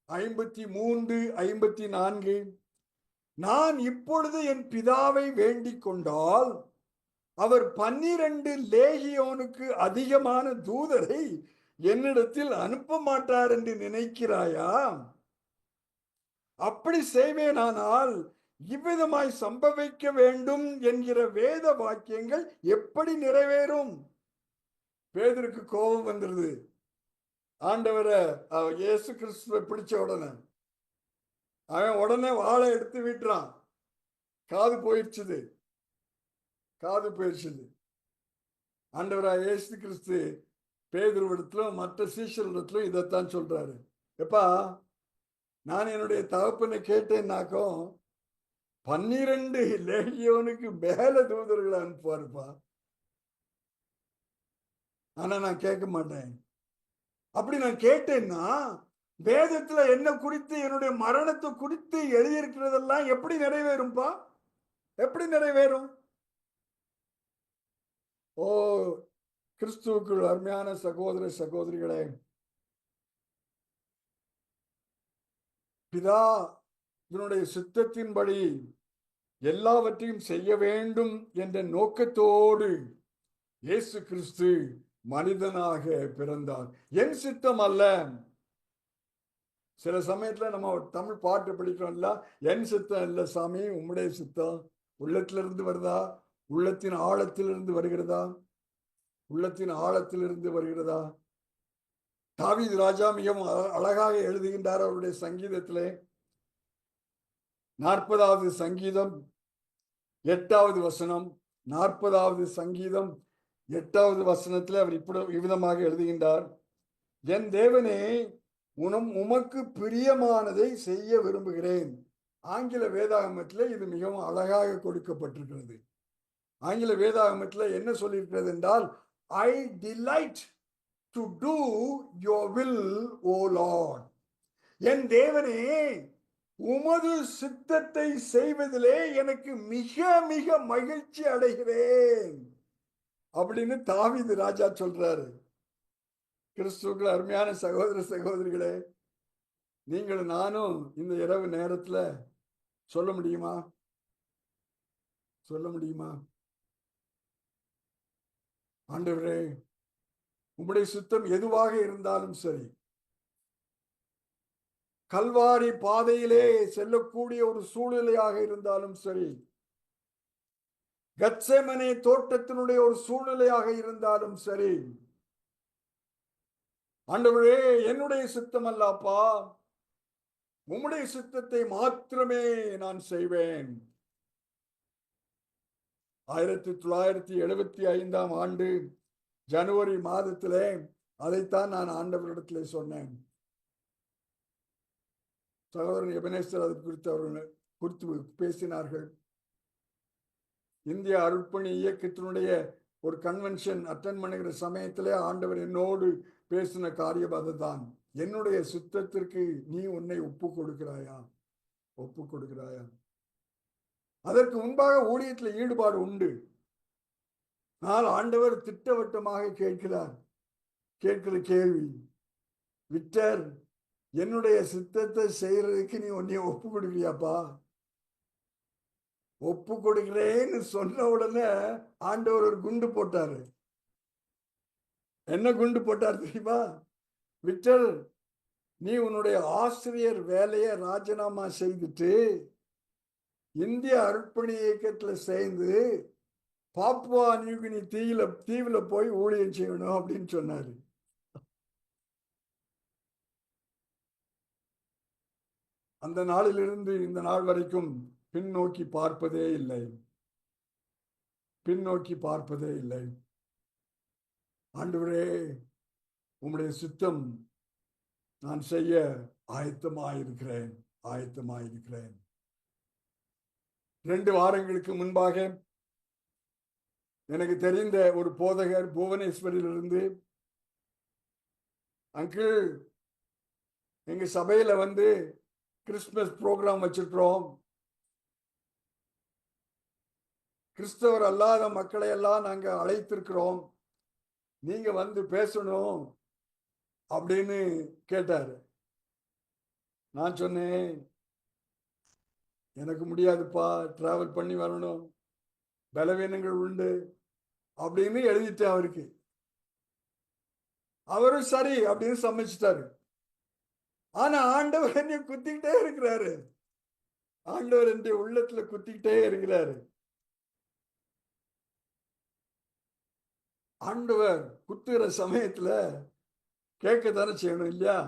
53, 54. நான் இப்பொழுது என் பிதாவை வேண்டிக் கொண்டால் அவர் 12 லேகியோனுக்கு அதிகமான தூதரை என்னிடத்தில் அனுப்ப மாட்டார் என்று நினைக்கிறாயா? அப்படி செய்வேனானால் இவ்விதமாய் சம்பவிக்க வேண்டும் என்கிற வேத வாக்கியங்கள் எப்படி நிறைவேறும்? பேதுருக்கு கோபம் வந்துருது. ஆண்டவரை, இயேசு கிறிஸ்துவை பிடிச்ச உடனே அவன் உடனே வாளை எடுத்து விட்டுறான். காது போயிடுச்சுது, காது போயிடுச்சுது. ஆண்டவராக இயேசு கிறிஸ்து பேதுருவிடத்திலும் மற்ற சீஷர்களிடத்திலும் இதைத்தான் சொல்றாரு. எப்பா, நான் என்னுடைய தகப்பனை கேட்டேன்னாக்கும் 12 லேகியோனுக்கு மேல தூதர்களை அனுப்புவாருப்பா. ஆனா நான் கேட்க மாட்டேன். அப்படி நான் கேட்டேன்னா வேதத்துல என்ன குறித்து, என்னுடைய மரணத்தை குறித்து எழுதியிருக்கிறதெல்லாம் எப்படி நிறைவேறும்பா? எப்படி நிறைவேறும்? ஓ கிறிஸ்துவுக்குள் அருமையான சகோதர சகோதரிகளே, பிதா இதனுடைய சித்தத்தின்படி எல்லாவற்றையும் செய்ய வேண்டும் என்ற நோக்கத்தோடு இயேசு கிறிஸ்து மனிதனாக பிறந்தார். என் சித்தம் அல்ல. சில சமயத்துல நம்ம தமிழ் பாட்டு படிக்கிறோம்ல, என் சித்தம் இல்ல சாமி, உம்முடைய சித்தம். உள்ளத்திலிருந்து வருதா? உள்ளத்தின் ஆழத்திலிருந்து வருகிறதா? உள்ளத்தின் ஆழத்திலிருந்து வருகிறதா? தாவீது ராஜா மிகவும் அழகாக எழுதுகின்றார் அவருடைய சங்கீதத்திலே. 40வது சங்கீதம் 8வது வசனம். 40வது சங்கீதம் 8வது வசனத்தில் அவர் இவ்விதமாக எழுதுகின்றார். என் தேவனே, உமக்கு பிரியமானதை செய்ய விரும்புகிறேன். ஆங்கில வேதாகமத்தில் இது மிகவும் அழகாக கொடுக்கப்பட்டிருக்கிறது. ஆங்கில வேதாகமத்தில் என்ன சொல்லியிருக்கிறது என்றால், I delight to do your will, O Lord. என் தேவனே, உமது சித்தத்தை செய்வதிலே எனக்கு மிக மிக மகிழ்ச்சி அடைகிறேன் அப்படின்னு தாவீது ராஜா சொல்றாரு. கிறிஸ்துவுக்குள் அருமையான சகோதர சகோதரிகளே, நீங்களும் நானும் இந்த இரவு நேரத்துல சொல்ல முடியுமா? சொல்ல முடியுமா? ஆண்டவரே, உம்முடைய சித்தம் எதுவாக இருந்தாலும் சரி, கல்வாரி பாதையிலே செல்லக்கூடிய ஒரு சூழ்நிலையாக இருந்தாலும் சரி, கத்செமனே தோட்டத்தினுடைய ஒரு சூழ்நிலையாக இருந்தாலும் சரி, ஆண்டவரே, என்னுடைய சித்தம் அல்லப்பா, உம்முடைய சித்தத்தை மாத்திரமே நான் செய்வேன். 1975 ஆண்டு ஜனவரி மாதத்திலே அதைத்தான் நான் ஆண்டவரிடத்திலே சொன்னேன். சகோதரன் எபனேஸ்வர் அது குறித்து பேசினார்கள். இந்திய அருட்பணி இயக்கத்தினுடைய ஒரு கன்வென்ஷன் அட்டன் பண்ணுகிற சமயத்திலே ஆண்டவர் என்னோடு பேசின காரியம் அதுதான். என்னுடைய சித்தத்திற்கு நீ உன்னை ஒப்பு கொடுக்கிறாயா? ஒப்பு கொடுக்கிறாயா? அதற்கு முன்பாக ஊழியத்தில் ஈடுபாடு உண்டு. ஆனால் ஆண்டவர் திட்டவட்டமாக கேட்கிற கேள்வி, விக்டர், என்னுடைய சித்தத்தை செய்யறதுக்கு நீ உன்னைய ஒப்பு கொடுக்கலையாப்பா? ஒப்பு கொடுக்கிறேன்னு சொன்ன உடனே ஆண்டவர் ஒரு குண்டு போட்டாரு. என்ன குண்டு போட்டார் தெரியுமா? விக்டர், நீ உன்னுடைய ஆசிரியர் வேலையை ராஜினாமா செய்துட்டு இந்திய அர்ப்பணி இயக்கத்துல சேர்ந்து பாப்புவா நியூகினி தீவுல போய் ஊழியம் செய்யணும் அப்படின்னு சொன்னாரு. அந்த நாளிலிருந்து இந்த நாள் வரைக்கும் பின்னோக்கி பார்ப்பதே இல்லை. பின்னோக்கி பார்ப்பதே இல்லை. ஆண்டவரே, உம்முடைய சித்தம் நான் செய்ய ஆயத்தமாயிருக்கிறேன். 2 வாரங்களுக்கு முன்பாக எனக்கு தெரிந்த ஒரு போதகர் புவனேஸ்வரிலிருந்து, அங்கிள், எங்க சபையில கிறிஸ்துமஸ் ப்ரோக்ராம் வச்சிருக்கிறோம், கிறிஸ்தவர் அல்லாத மக்களை எல்லாம் நாங்க அழைத்திருக்கிறோம், நீங்க பேசணும் அப்படின்னு கேட்டாரு. நான் சொன்னேன், எனக்கு முடியாதுப்பா, டிராவல் பண்ணி வரணும், பலவீனங்கள் உண்டு அப்படின்னு எழுதிட்டேன் அவருக்கு. அவரும் சரி அப்படின்னு சமைச்சிட்டாரு. ஆனா ஆண்டவர் என்னை குத்திக்கிட்டே இருக்கிறாரு. ஆண்டவர் என்னுடைய உள்ளத்துல குத்திக்கிட்டே இருக்கிறாரு. ஆண்டவர் குத்துகிற சமயத்துல கேட்கத்தானே செய்யணும் இல்லையா?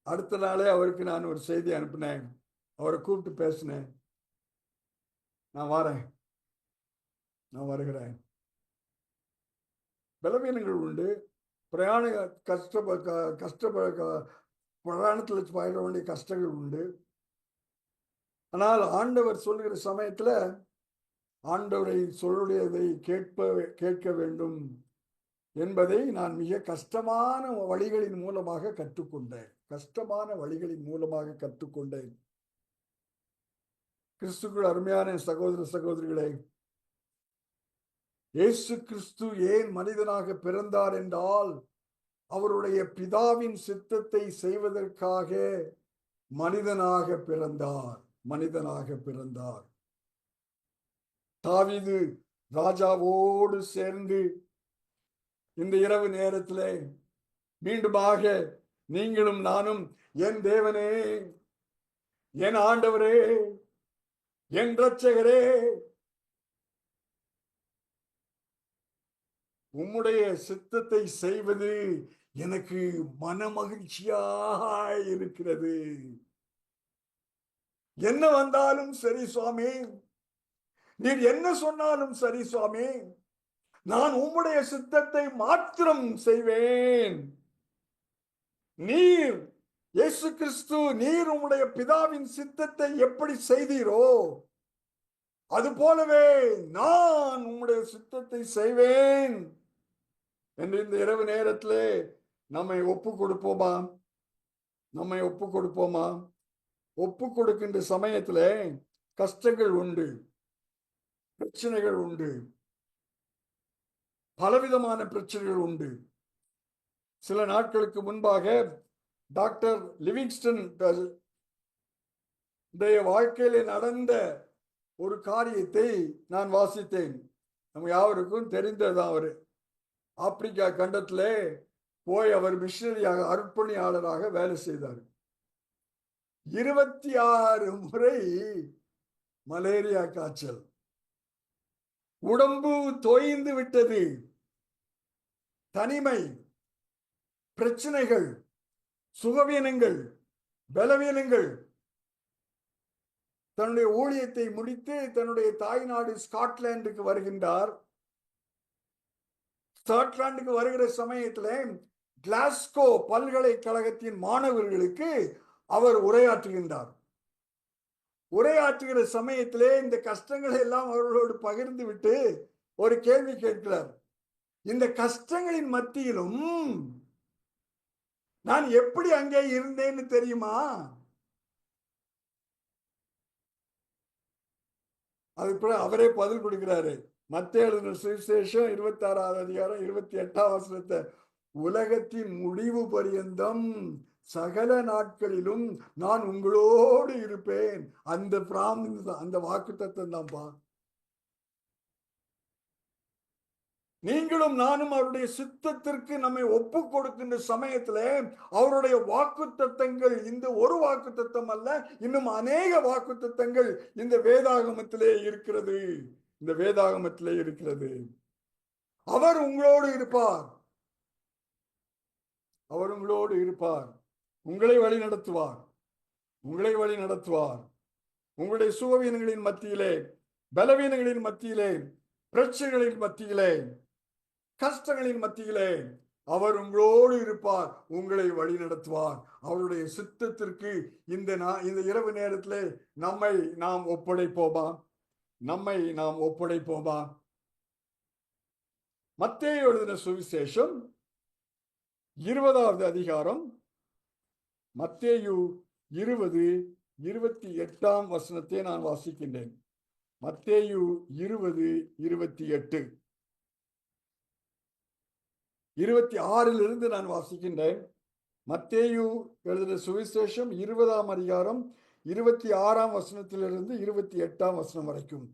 அடுத்த நாளே அவருக்கு நான் ஒரு செய்தி அனுப்பினேன். அவரை கூப்பிட்டு பேசினேன். நான் வருகிறேன். பலவீனங்கள் உண்டு, பிரயாண பிரயாணத்தில் பயிர வேண்டிய கஷ்டங்கள் உண்டு. ஆனால் ஆண்டவர் சொல்லுகிற சமயத்துல ஆண்டவரை சொல்லுடையதை கேட்க வேண்டும் என்பதை நான் மிக கஷ்டமான வழிகளின் மூலமாக கற்றுக்கொண்டேன். கிறிஸ்துக்குள் அருமையான சகோதர சகோதரிகளே, இயேசு கிறிஸ்து ஏன் மனிதனாக பிறந்தார் என்றால், அவருடைய பிதாவின் சித்தத்தை செய்வதற்காக மனிதனாக பிறந்தார். தாவீது ராஜாவோடு சேர்ந்து இந்த இரவு நேரத்திலே மீண்டுமாக நீங்களும் நானும், என் தேவனே, என் ஆண்டவரே, என் இரட்சகரே, உம்முடைய சித்தத்தை செய்வது எனக்கு மனமகிழ்ச்சியாய் இருக்கிறது. என்ன வந்தாலும் சரி சுவாமி, நீர் என்ன சொன்னாலும் சரி சுவாமி, நான் உம்முடைய சித்தத்தை மாத்திரம் செய்வேன். நீர் இயேசு கிறிஸ்து, நீர் உம்முடைய பிதாவின் சித்தத்தை எப்படி செய்தீரோ அது போலவே நான் உம்முடைய சித்தத்தை செய்வேன் என்று இந்த இரவு நேரத்திலே நம்மை ஒப்பு கொடுப்போமா? நம்மை ஒப்பு கொடுப்போமா? ஒப்பு கொடுக்கின்ற சமயத்திலே கஷ்டங்கள் உண்டு, பிரச்சனைகள் உண்டு, பலவிதமான பிரச்சனைகள் உண்டு. சில நாட்களுக்கு முன்பாக டாக்டர் லிவிங்ஸ்டன் வாழ்க்கையிலே நடந்த ஒரு காரியத்தை நான் வாசித்தேன். நம்ம யாவருக்கும் தெரிந்ததுதான். அவரு ஆப்பிரிக்கா கண்டத்திலே போய் அவர் மிஷனரியாக, அர்ப்பணியாளராக வேலை செய்தார். 26 முறை மலேரியா காய்ச்சல், உடம்பு தோய்ந்து விட்டது, தனிமை, பிரச்சனைகள், சுகவீனங்கள், பலவீனங்கள். தன்னுடைய ஊழியத்தை முடித்து தன்னுடைய தாய்நாடு ஸ்காட்லாந்துக்கு வருகின்றார். ஸ்காட்லாந்துக்கு வருகிற சமயத்தில் கிளாஸ்கோ பல்கலைக்கழகத்தின் மாணவர்களுக்கு அவர் உரையாற்றுகின்றார். உரையாற்றுகிற சமயத்திலே இந்த கஷ்டங்களை எல்லாம் அவர்களோடு பகிர்ந்து விட்டு ஒரு கேள்வி கேட்கிறார். இந்த கஷ்டங்களின் மத்தியிலும் நான் எப்படி அங்கே இருந்தேன்னு தெரியுமா? அதுக்கு அவரே பதில் கொடுக்கிறாரு. மத்தேயு எழுதின சுவிசேஷம் 26வது அதிகாரம் 28ஆம் வசனத்தை, உலகத்தின் முடிவு பரியந்தம் சகல நாட்களிலும் நான் உங்களோடு இருப்பேன். அந்த வாக்குத்தத்தம் தான்ப்பா. நீங்களும் நானும் அவருடைய சித்தத்திற்கு நம்மை ஒப்பு கொடுக்கின்ற சமயத்துல அவருடைய வாக்குத்தத்தங்கள் இந்த ஒரு வாக்குத்தத்தம் அல்ல, இன்னும் அநேக வாக்குத்தத்தங்கள் இந்த வேதாகமத்திலே இருக்கிறது. இந்த வேதாகமத்திலே இருக்கிறது. அவர் உங்களோடு இருப்பார். அவர் உங்களோடு இருப்பார். உங்களை வழி நடத்துவார். உங்களை வழி நடத்துவார். உங்களுடைய சுகவீனங்களின் மத்தியிலே, பலவீனங்களின் மத்தியிலே, பிரச்சனைகளின் மத்தியிலே, கஷ்டங்களின் மத்தியிலே அவர் உங்களோடு இருப்பார். உங்களை வழி நடத்துவார். அவருடைய சித்தத்திற்கு இந்த இரவு நேரத்திலே நம்மை நாம் ஒப்படைப்போமா? நம்மை நாம் ஒப்படைப்போமா? மத்தேயு எழுதின சுவிசேஷம் 20வது அதிகாரம், மத்தேயு 20:28ஆம் வசனத்தை நான் வாசிக்கின்றேன். மத்தேயு 20:28, 26லிருந்து நான் வாசிக்கின்றேன். மத்தேயு எழுதின சுவிசேஷம் 20ஆம் அதிகாரம் 26ஆம் வசனத்திலிருந்து 28ஆம் வசனம் வரைக்கும்.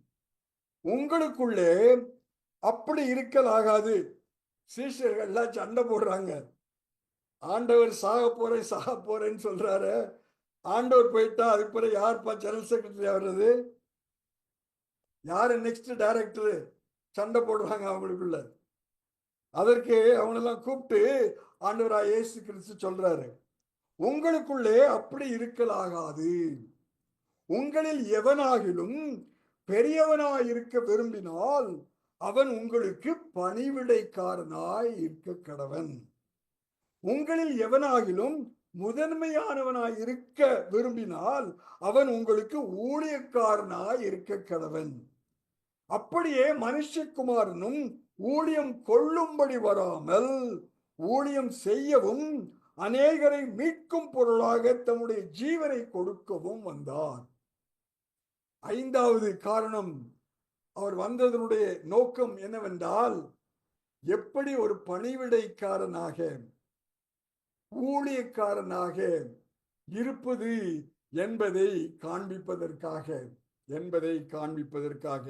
உங்களுக்குள்ளே அப்படி இருக்கலாகாது. சீஷர்கள் எல்லாம் சண்டை போடுறாங்க. ஆண்டவர் சாக போறேன்னு சொல்றாரு. ஆண்டவர் போயிட்டா அதுக்கு பிறகு யாருப்பா ஜெனரல் செக்ரட்டரி ஆகிறது? யாரு நெக்ஸ்ட் டைரக்டர்? சண்டை போடுறாங்க அவங்களுக்குள்ள. அதற்கு அவங்களெல்லாம் கூப்பிட்டு ஆண்டவராய் இயேசு கிறிஸ்து சொல்றாரு, உங்களுக்குள்ளே அப்படி இருக்கலாகாது. உங்களில் எவனாகிலும் பெரியவனாய் இருக்க விரும்பினால் அவன் உங்களுக்கு பணிவிடைக்காரனாய் இருக்க கடவன். உங்களில் எவனாகிலும் முதன்மையானவனாய் இருக்க விரும்பினால் அவன் உங்களுக்கு ஊழியக்காரனாய் இருக்க கடவன். அப்படியே மனுஷகுமாரனும் ஊழியம் கொள்ளும்படி வராமல் ஊழியம் செய்யவும் அநேகரை மீட்கும் பொருளாக தம்முடைய ஜீவனை கொடுக்கவும் வந்தார். 5வது காரணம், அவர் வந்ததனுடைய நோக்கம் என்னவென்றால், எப்படி ஒரு பணிவிடைக்காரனாக, ஊழியக்காரனாக இருப்பது என்பதை காண்பிப்பதற்காக.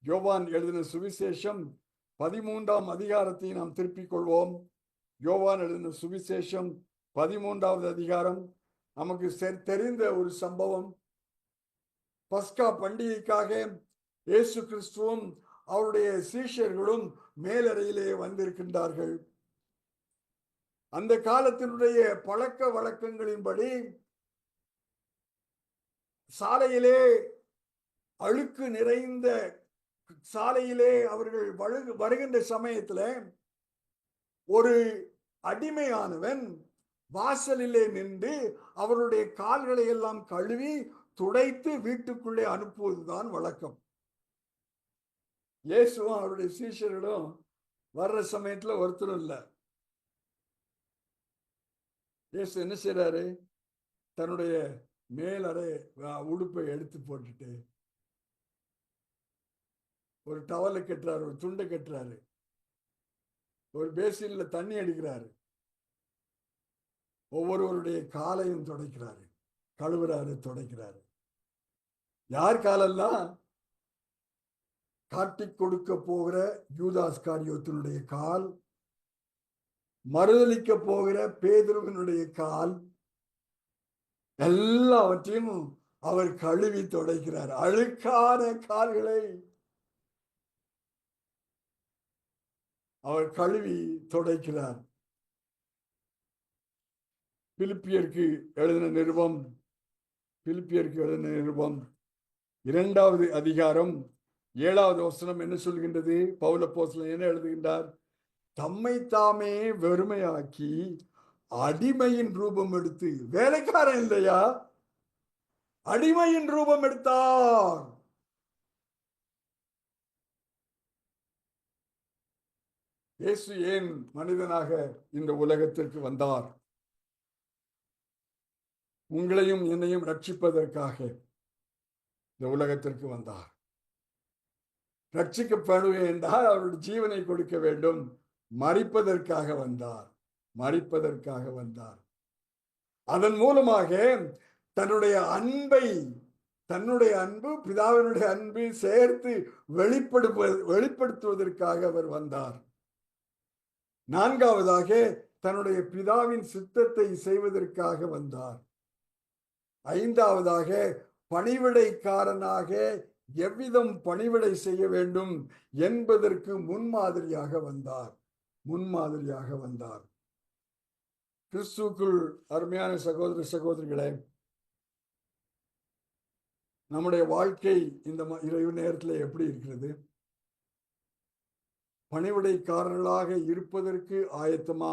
யோவான் எழுதின சுவிசேஷம் 13ஆம் அதிகாரத்தை நாம் திருப்பிக் கொள்வோம். யோவான் எழுதின சுவிசேஷம் 13வது அதிகாரம். நமக்கு தெரிந்த ஒரு சம்பவம். பஸ்கா பண்டிகைக்காக இயேசு கிறிஸ்துவும் அவருடைய சீஷர்களும் மேலறையிலே வந்திருக்கின்றார்கள். அந்த காலத்தினுடைய பழக்க வழக்கங்களின்படி சாலையிலே, அழுக்கு நிறைந்த சாலையிலே அவர்கள் வருகின்ற சமயத்தில் ஒரு அடிமையானவன் வாசலிலே நின்று அவருடைய கால்களை எல்லாம் கழுவி துடைத்து வீட்டுக்குள்ளே அனுப்புவதுதான் வழக்கம். இயேசுவும் அவருடைய சீஷரிடம் வர்ற சமயத்துல ஒருத்தரும் இல்ல. இயேசு என்ன செய்றாரு? தன்னுடைய மேலறை உடுப்பை எடுத்து போட்டுட்டு ஒரு டவலை கட்டுறாரு, ஒரு துண்டை கட்டுறாரு, ஒரு பேசின்ல தண்ணி அடிக்கிறாரு, ஒவ்வொருவருடைய காலையும் துடைக்கிறாரு, கழுவுறாரு, துடைக்கிறாரு. யார் காலெல்லாம்? காட்டிக் கொடுக்க போகிற யூதாஸ் காரியோத்தினுடைய கால், மறுதலிக்க போகிற பேதுருவினுடைய கால், எல்லாவற்றையும் அவர் கழுவி துடைக்கிறார். அழுக்கான கால்களை அவர் கழுவி துடைக்கிறார். பிலிப்பியருக்கு எழுதின நிருபம் 2வது அதிகாரம் 7வது வசனம் என்ன சொல்கின்றது? பவுல் அப்போஸ்தலன் என்ன எழுதுகின்றார்? தம்மை தாமே வெறுமையாக்கி அடிமையின் ரூபம் எடுத்து, வேலைக்காரன் இல்லையா, அடிமையின் ரூபம் எடுத்தார். இயேசு ஏன் மனிதனாக இந்த உலகத்திற்கு வந்தார்? உங்களையும் என்னையும் ரட்சிப்பதற்காக இந்த உலகத்திற்கு வந்தார். ரட்சிக்கப்படுவேன் என்றால் அவருடைய ஜீவனை கொடுக்க வேண்டும். மரிப்பதற்காக வந்தார். அதன் மூலமாக தன்னுடைய அன்பு, பிதாவினுடைய அன்பு சேர்த்து வெளிப்படுத்துவதற்காக அவர் வந்தார். 4வதாக தன்னுடைய பிதாவின் சித்தத்தை செய்வதற்காக வந்தார். 5வதாக பணிவிடைக்காரனாக எவ்விதம் பணிவிடை செய்ய வேண்டும் என்பதற்கு முன்மாதிரியாக வந்தார். கிறிஸ்துவுக்குள் அருமையான சகோதர சகோதரிகளே, நம்முடைய வாழ்க்கை இந்த இரவு நேரத்தில் எப்படி இருக்கிறது? பணிவிடைக்காரர்களாக இருப்பதற்கு ஆயத்தமா?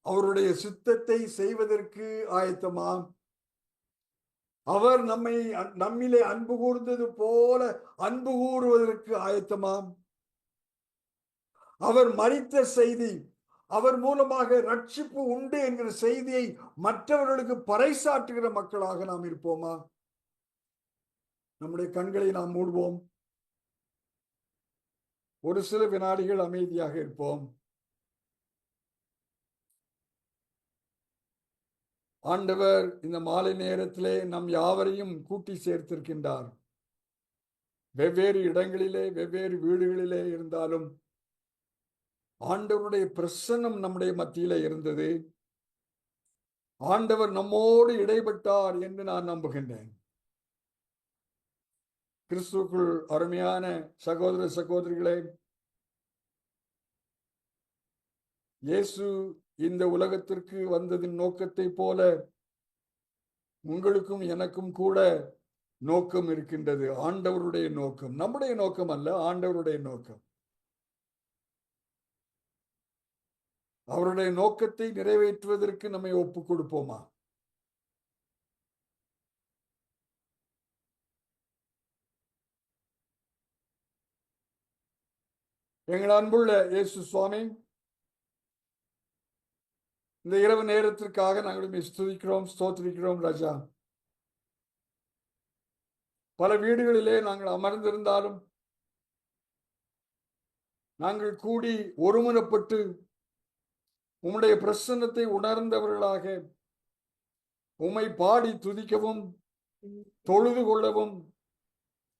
அவருடைய சித்தத்தை செய்வதற்கு ஆயத்தமா? அவர் நம்மிலே அன்பு கூர்ந்தது போல அன்பு கூறுவதற்கு ஆயத்தமா? அவர் மரித்த செய்தி, அவர் மூலமாக ரட்சிப்பு உண்டு என்கிற செய்தியை மற்றவர்களுக்கு பறைசாற்றுகிற மக்களாக நாம் இருப்போமா? நம்முடைய கண்களை நாம் மூடுவோம். ஒரு சில வினாடிகள் அமைதியாக இருப்போம். ஆண்டவர் இந்த மாலை நேரத்திலே நம் யாவரையும் கூட்டி சேர்த்திருக்கின்றார். வெவ்வேறு இடங்களிலே, வெவ்வேறு வீடுகளிலே இருந்தாலும் ஆண்டவருடைய பிரசன்னம் நம்முடைய மத்தியிலே இருந்தது. ஆண்டவர் நம்மோடு இடைப்பட்டார் என்று நான் நம்புகின்றேன். கிறிஸ்துவுக்குள் அருமையான சகோதர சகோதரிகளே, இயேசு இந்த உலகத்திற்கு வந்ததின் நோக்கத்தை போல உங்களுக்கும் எனக்கும் கூட நோக்கம் இருக்கின்றது. ஆண்டவருடைய நோக்கம், நம்முடைய நோக்கம் அல்ல, ஆண்டவருடைய நோக்கம். அவருடைய நோக்கத்தை நிறைவேற்றுவதற்கு நம்மை ஒப்புக் கொடுப்போமா? எங்கள் அன்புள்ள இயேசு சுவாமி, இந்த இரவு நேரத்திற்காக நாங்கள் ஸ்துதிக்கிறோம், ஸ்தோத்திரிக்கிறோம் ராஜா. பல வீடுகளிலே நாங்கள் அமர்ந்திருந்தாலும் நாங்கள் கூடி ஒருமனப்பட்டு உம்முடைய பிரசன்னத்தை உணர்ந்தவர்களாக உம்மை பாடி துதிக்கவும், தொழுது கொள்ளவும்,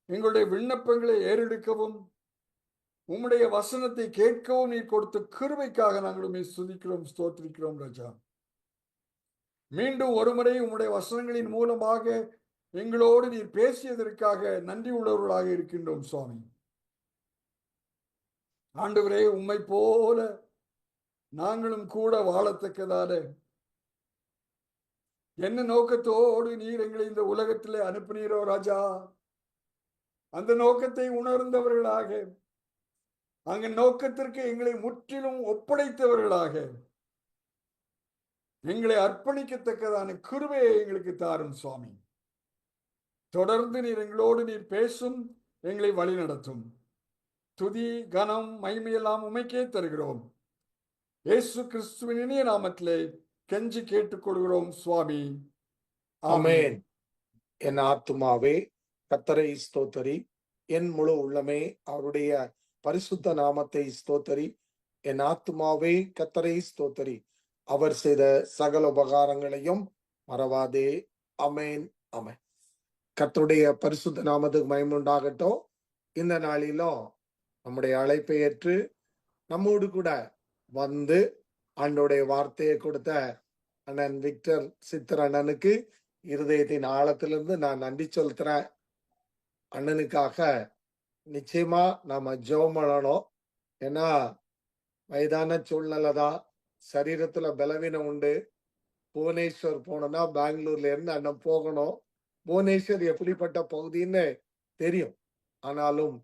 எங்களுடைய விண்ணப்பங்களை ஏறெடுக்கவும், உம்முடைய வசனத்தை கேட்கவும் நீர் கொடுத்த கிருபைக்காக நாங்கள் உம்மை ஸ்துதிக்கிறோம், ஸ்தோத்திரிக்கிறோம் ராஜா. மீண்டும் ஒருமுறை உம்முடைய வசனங்களின் மூலமாக எங்களோடு நீர் பேசியதற்காக நன்றி உள்ளவர்களாக இருக்கின்றோம் சுவாமி. ஆண்டவரே, உம்மை போல நாங்களும் கூட வாழத்தக்கதான என்ன நோக்கத்தோடு நீர் எங்களை இந்த உலகத்திலே அனுப்பினீரோ ராஜா, அந்த நோக்கத்தை உணர்ந்தவர்களாக, அங்க நோக்கத்திற்கு எங்களை முற்றிலும் ஒப்படைத்தவர்களாக, எங்களை அர்ப்பணிக்கத்தக்கதான கிருபையை எங்களுக்கு தாரும் சுவாமி. தொடர்ந்து நீர் எங்களோடு நீர் பேசும், எங்களை வழி நடத்தும். துதி கனம் மகிமையெல்லாம் உமைக்கே தருகிறோம். இயேசு கிறிஸ்துவின் இனிய நாமத்திலே கெஞ்சி கேட்டுக்கொள்கிறோம் சுவாமி. ஆமென். என் ஆத்துமாவே கர்த்தரை ஸ்தோத்தரி, என் முழு உள்ளமே அவருடைய பரிசுத்த நாமத்தை ஸ்தோத்தரி. என் ஆத்துமாவே கர்த்தரை ஸ்தோத்தரி, அவர் செய்த சகல உபகாரங்களையும் மறவாதே. ஆமென், ஆமென். கர்த்தருடைய பரிசுத்த நாமத்துக்கு மகிமை உண்டாகட்டும். இந்த நாளிலும் நம்முடைய அழைப்பை ஏற்று நம்மோடு கூட வந்து ஆண்டோடைய வார்த்தையை கொடுத்த அண்ணன் விக்டர் சித்தர் அண்ணனுக்கு இருதயத்தின் ஆழத்திலிருந்து நான் நன்றி செலுத்துறேன். அண்ணனுக்காக நிச்சயமா நாம ஜெபம் பண்ணணும். ஏன்னா வயதான சூழ்நிலை தான், சரீரத்துல பலவீனம் உண்டு. புவனேஸ்வர் போனோம்னா பெங்களூர்ல இருந்து அண்ணன் போகணும். புவனேஸ்வர் எப்படிப்பட்ட பகுதின்னு தெரியும். ஆனாலும்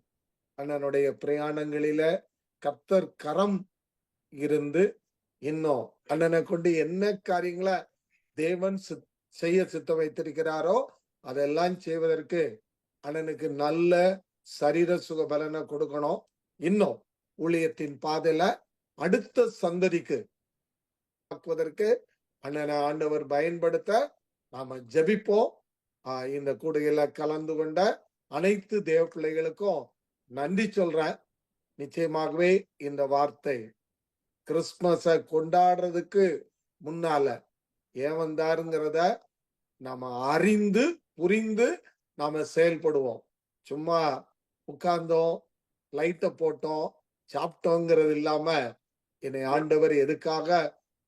அண்ணனுடைய பிரயாணங்களில கர்த்தர் கரம் இருந்து இன்னும் அண்ணனை கொண்டு என்ன காரியங்களை தேவன் செய்ய சித்த வைத்திருக்கிறாரோ அதெல்லாம் செய்வதற்கு அண்ணனுக்கு நல்ல சரீர சுக பலனை கொடுக்கணும். இன்னும் ஊழியத்தின் பாதையில அடுத்த சந்ததிக்கு ஆக்குவதற்கு அண்ணனை ஆண்டவர் பயன்படுத்த நாம ஜெபிப்போம். இந்த கூடுகையில கலந்து கொண்ட அனைத்து தேவ பிள்ளைகளுக்கும் நன்றி சொல்றேன். நிச்சயமாகவே இந்த வார்த்தை கிறிஸ்துமஸ கொண்டாடுறதுக்கு முன்னால ஏன் வந்தாருங்கிறத நாம அறிந்து புரிந்து நாம செயல்படுவோம். சும்மா உட்கார்ந்தோம், லைட்டை போட்டோம், சாப்பிட்டோங்கிறது இல்லாம என்னை ஆண்டவர் எதுக்காக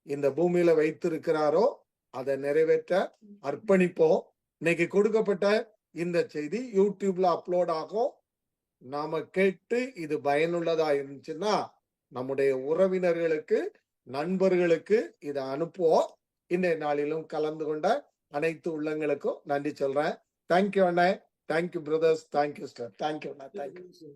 இந்த பூமியில வைத்திருக்கிறாரோ அதை நிறைவேற்ற அர்ப்பணிப்போம். இன்னைக்கு கொடுக்கப்பட்ட இந்த செய்தி யூடியூப்ல அப்லோட் ஆகும். நாம கேட்டு இது பயனுள்ளதா இருந்துச்சுன்னா நம்முடைய உறவினர்களுக்கு, நண்பர்களுக்கு இதை அனுப்புவோம். இன்றைய நாளிலும் கலந்து கொண்ட அனைத்து உள்ளங்களுக்கும் நன்றி சொல்றேன். தேங்க்யூ அண்ணா, thank you brothers, thank you sister, thank you அண்ணா, தேங்க்யூ.